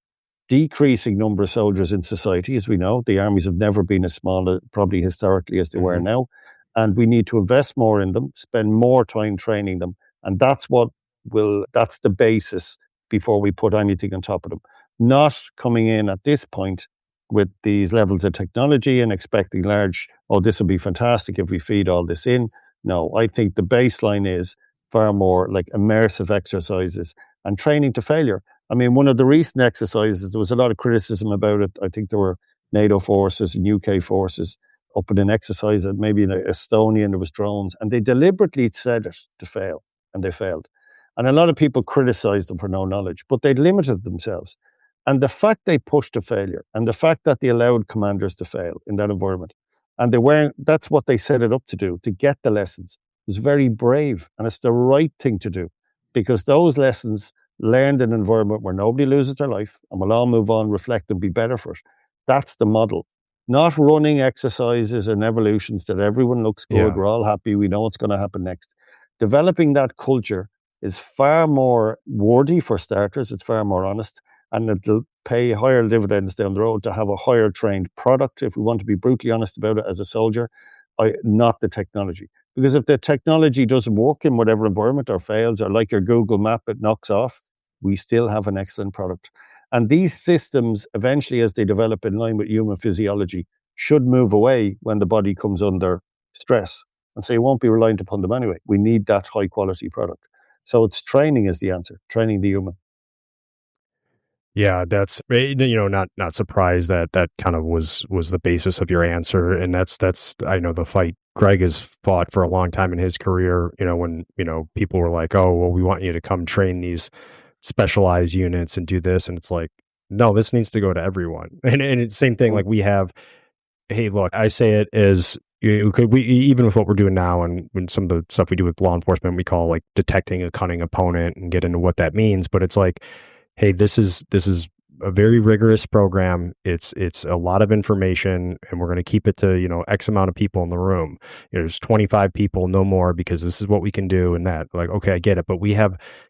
decreasing number of soldiers in society. As we know, the armies have never been as small, probably historically, as they were now. And we need to invest more in them, spend more time training them. And that's the basis before we put anything on top of them. Not coming in at this point with these levels of technology and expecting this will be fantastic if we feed all this in. No, I think the baseline is far more like immersive exercises and training to failure. One of the recent exercises, there was a lot of criticism about it. I think there were NATO forces and UK forces up in an exercise, maybe in Estonia, and there was drones, and they deliberately said it to fail, and they failed. And a lot of people criticized them for no knowledge, but they limited themselves. And the fact they pushed to failure, and the fact that they allowed commanders to fail in that environment, and that's what they set it up to do, to get the lessons, was very brave. And it's the right thing to do, because those lessons learned in an environment where nobody loses their life, and we'll all move on, reflect, and be better for it. That's the model. Not running exercises and evolutions that everyone looks good, we're all happy, we know what's going to happen next. Developing that culture is far more worthy, for starters, it's far more honest, and it'll pay higher dividends down the road to have a higher trained product, if we want to be brutally honest about it as a soldier, not the technology. Because if the technology doesn't work in whatever environment, or fails, or like your Google map, it knocks off, we still have an excellent product. And these systems, eventually, as they develop in line with human physiology, should move away when the body comes under stress. And so you won't be reliant upon them anyway. We need that high quality product. So it's training is the answer, training the human. Yeah, that's, not surprised that kind of was the basis of your answer. And that's I know the fight Greg has fought for a long time in his career, when, people were like, oh, well, we want you to come train these specialized units and do this. And it's like, no, this needs to go to everyone. And it's same thing, like we have, hey, look, I say it as, even with what we're doing now, and when some of the stuff we do with law enforcement, we call like detecting a cunning opponent, and get into what that means. But it's like, hey, this is a very rigorous program. It's a lot of information, and we're going to keep it to, X amount of people in the room. There's 25 people, no more, because this is what we can do. And that, like, okay, I get it. But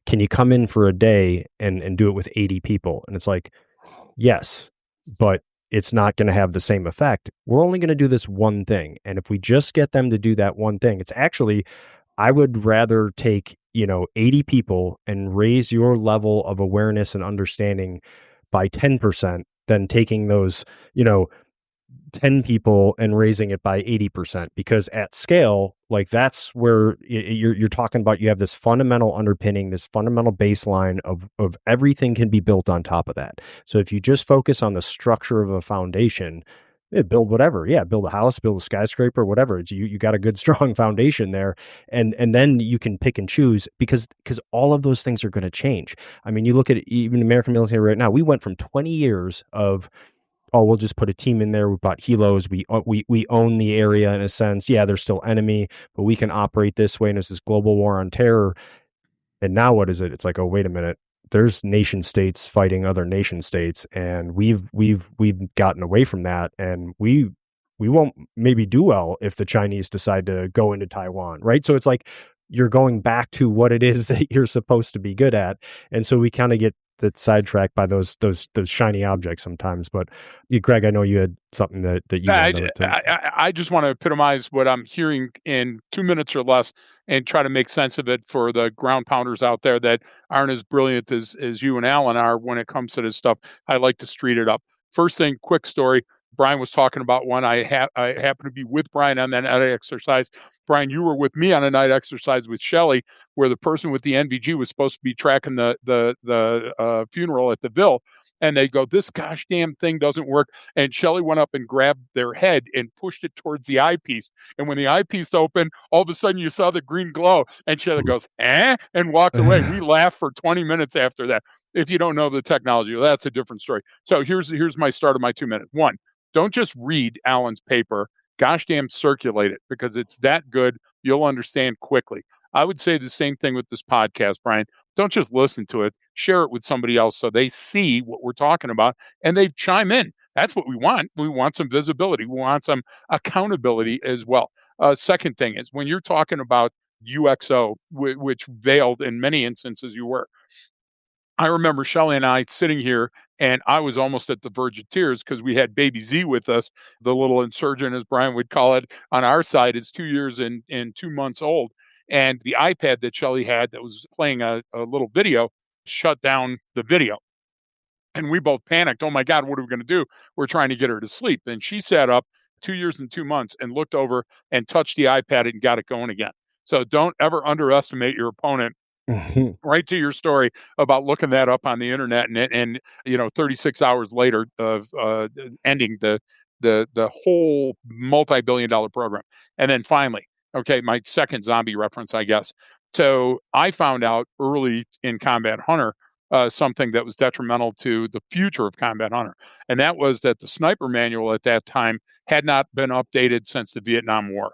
can you come in for a day and do it with 80 people? And it's like, Yes, but it's not going to have the same effect. We're only going to do this one thing. And if we just get them to do that one thing, it's actually, I would rather take, 80 people and raise your level of awareness and understanding by 10% than taking those, 10 people and raising it by 80%, because at scale, like, that's where you're talking about, you have this fundamental underpinning, this fundamental baseline of everything can be built on top of that. So if you just focus on the structure of a foundation, build whatever, build a house, build a skyscraper, whatever, you got a good strong foundation there, and then you can pick and choose, because all of those things are going to change. I mean, you look at even the American military right now. We went from 20 years of, oh, we'll just put a team in there. We bought helos. We own the area in a sense. Yeah, they're still enemy, but we can operate this way. And it's this global war on terror. And now what is it? It's like, oh, wait a minute. There's nation states fighting other nation states, and we've gotten away from that, and we won't maybe do well if the Chinese decide to go into Taiwan, right? So it's like you're going back to what it is that you're supposed to be good at, and so we kind of get that sidetracked by those shiny objects sometimes. But Greg, I know you had something that you wanted to. I just want to epitomize what I'm hearing in 2 minutes or less, and try to make sense of it for the ground pounders out there that aren't as brilliant as you and Alan are when it comes to this stuff. I like to street it up. First thing, quick story. Brian was talking about one. I happened to be with Brian on that night exercise. Brian, you were with me on a night exercise with Shelley, where the person with the NVG was supposed to be tracking the funeral at the Ville. And they go, this gosh damn thing doesn't work. And Shelley went up and grabbed their head and pushed it towards the eyepiece. And when the eyepiece opened, all of a sudden you saw the green glow. And Shelley goes, and walked away. We laughed for 20 minutes after that. If you don't know the technology, well, that's a different story. So here's my start of my 2 minutes. One, don't just read Alan's paper. Gosh damn, circulate it, because it's that good. You'll understand quickly. I would say the same thing with this podcast, Brian. Don't just listen to it. Share it with somebody else so they see what we're talking about and they chime in. That's what we want. We want some visibility. We want some accountability as well. Second thing is, when you're talking about UXO, which veiled in many instances you were, I remember Shelley and I sitting here, and I was almost at the verge of tears because we had baby Z with us, the little insurgent, as Brian would call it. On our side, is 2 years and 2 months old. And the iPad that Shelley had that was playing a little video shut down the video. And we both panicked. Oh, my God, what are we going to do? We're trying to get her to sleep. And she sat up 2 years and 2 months and looked over and touched the iPad and got it going again. So don't ever underestimate your opponent. Right to your story about looking that up on the internet and 36 hours later of ending the whole multi-billion-dollar program. And then finally, okay, my second zombie reference, I guess. So I found out early in Combat Hunter something that was detrimental to the future of Combat Hunter, and that was that the sniper manual at that time had not been updated since the Vietnam War.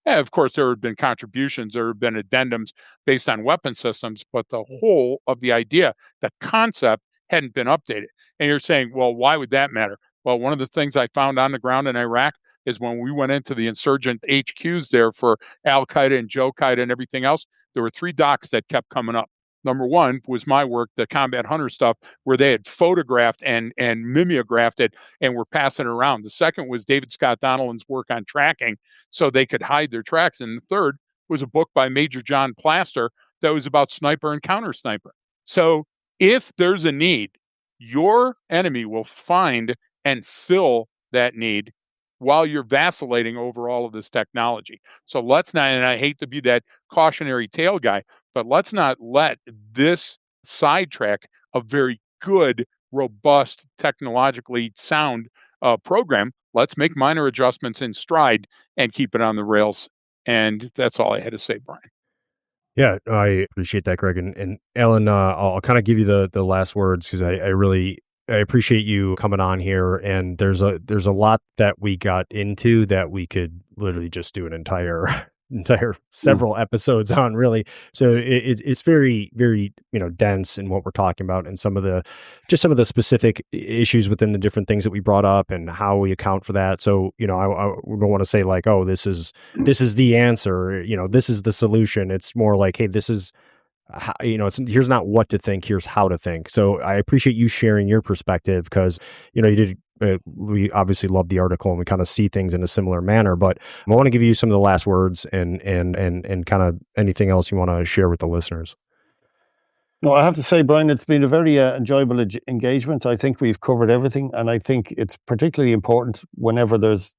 Yeah, of course, there have been contributions, there have been addendums based on weapon systems, but the whole of the idea, the concept, hadn't been updated. And you're saying, well, why would that matter? Well, one of the things I found on the ground in Iraq is when we went into the insurgent HQs there for Al Qaeda and Joe Qaeda and everything else, there were 3 docs that kept coming up. Number one was my work, the Combat Hunter stuff, where they had photographed and mimeographed it and were passing it around. The second was David Scott Donnellan's work on tracking, so they could hide their tracks. And the third was a book by Major John Plaster that was about sniper and counter sniper. So if there's a need, your enemy will find and fill that need while you're vacillating over all of this technology. So let's not, and I hate to be that cautionary tale guy, but let's not let this sidetrack a very good, robust, technologically sound program. Let's make minor adjustments in stride and keep it on the rails. And that's all I had to say, Brian. Yeah, I appreciate that, Greg. And Alan, I'll kind of give you the last words, because I appreciate you coming on here. And there's a lot that we got into that we could literally just do an entire several episodes on, really. So it's very, very, dense in what we're talking about, and some of the specific issues within the different things that we brought up and how we account for that. So, I don't want to say like, oh, this is the answer, this is the solution. It's more like, hey, this is here's not what to think, here's how to think. So I appreciate you sharing your perspective, because we obviously love the article and we kind of see things in a similar manner. But I want to give you some of the last words and kind of anything else you want to share with the listeners. Well, I have to say, Brian, it's been a very enjoyable engagement. I think we've covered everything, and I think it's particularly important whenever there's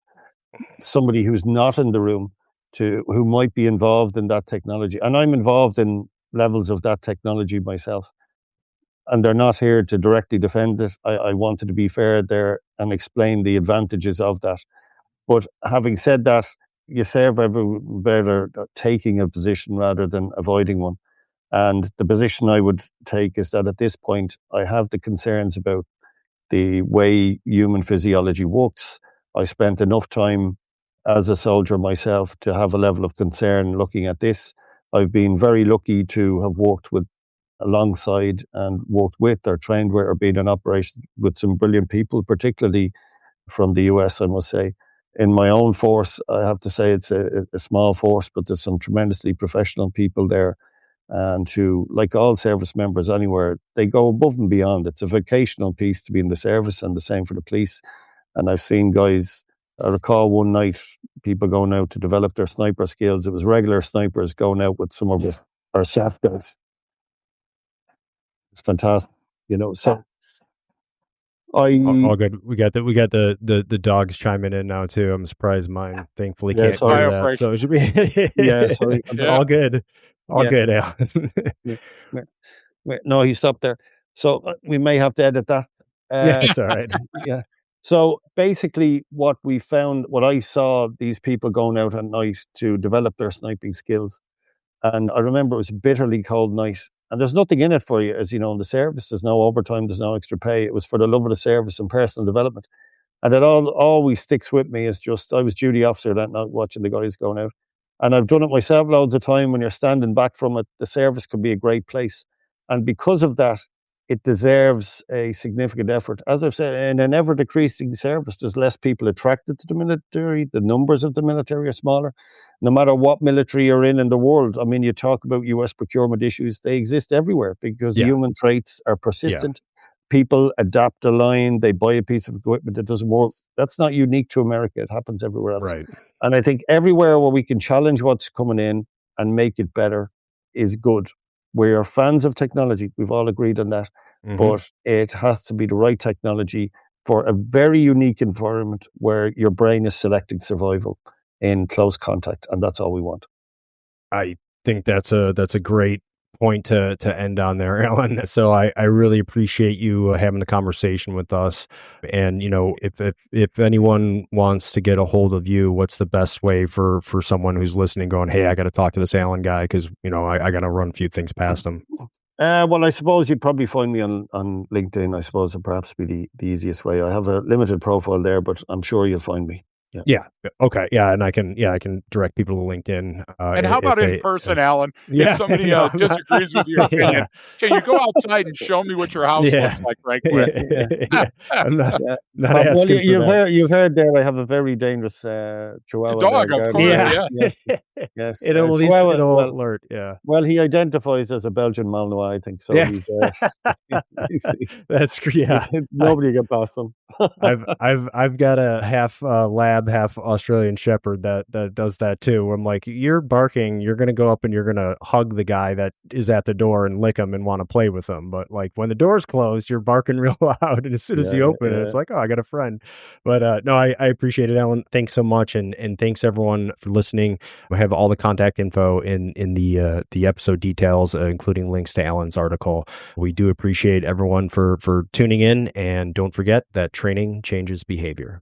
somebody who's not in the room who might be involved in that technology. And I'm involved in levels of that technology myself. And they're not here to directly defend it. I wanted to be fair there and explain the advantages of that. But having said that, you serve every better taking a position rather than avoiding one. And the position I would take is that at this point, I have the concerns about the way human physiology works. I spent enough time as a soldier myself to have a level of concern looking at this. I've been very lucky to have worked alongside and worked with or trained with or been in operation with some brilliant people, particularly from the US, I must say. In my own force, I have to say it's a small force, but there's some tremendously professional people there. And who, like all service members anywhere, they go above and beyond. It's a vocational piece to be in the service, and the same for the police. And I've seen guys, I recall one night, people going out to develop their sniper skills. It was regular snipers going out with some of our SAF guys. It's fantastic, so all good. We got the dogs chiming in now too. I'm surprised mine thankfully can't hear that. So it should be sorry. All good. All good, Alan. No, he stopped there. So we may have to edit that. It's all right. Yeah. So basically what I saw these people going out at night to develop their sniping skills. And I remember it was a bitterly cold night. And there's nothing in it for you, as you know, in the service. There's no overtime, there's no extra pay. It was for the love of the service and personal development. And it always sticks with me is just, I was duty officer that night watching the guys going out. And I've done it myself loads of time. When you're standing back from it, the service can be a great place. And because of that, it deserves a significant effort. As I've said, in an ever decreasing service, there's less people attracted to the military. The numbers of the military are smaller. No matter what military you're in the world. I mean, you talk about US procurement issues, they exist everywhere because human traits are persistent. People adapt a line, they buy a piece of equipment that doesn't work. That's not unique to America. It happens everywhere else. Right. And I think everywhere where we can challenge what's coming in and make it better is good. We are fans of technology. We've all agreed on that. Mm-hmm. But it has to be the right technology for a very unique environment where your brain is selecting survival in close contact. And that's all we want. I think that's a great point to end on there, Alan. So I really appreciate you having the conversation with us. And, if anyone wants to get a hold of you, what's the best way for someone who's listening going, hey, I got to talk to this Alan guy because, I got to run a few things past him? Well, I suppose you'd probably find me on LinkedIn. I suppose would perhaps be the easiest way. I have a limited profile there, but I'm sure you'll find me. Yeah. Okay. Yeah. And I can direct people to LinkedIn. And how about in person, Alan? If somebody disagrees with your opinion, can you go outside and show me what your house looks like right quick? I'm not well, you've heard there I have a very dangerous Chihuahua dog, of course. Yes. It'll alert. Yeah. Well, he identifies as a Belgian Malinois, I think. So he's that's nobody can pass him. I've got a half lab, half Australian Shepherd that does that too. Where I'm like, you're barking, you're gonna go up and you're gonna hug the guy that is at the door and lick him and want to play with him. But like when the door's closed, you're barking real loud, and as soon as you open it, it's like, oh, I got a friend. But no, I appreciate it, Alan. Thanks so much, and thanks everyone for listening. We have all the contact info in the episode details, including links to Alan's article. We do appreciate everyone for tuning in, and don't forget that training changes behavior.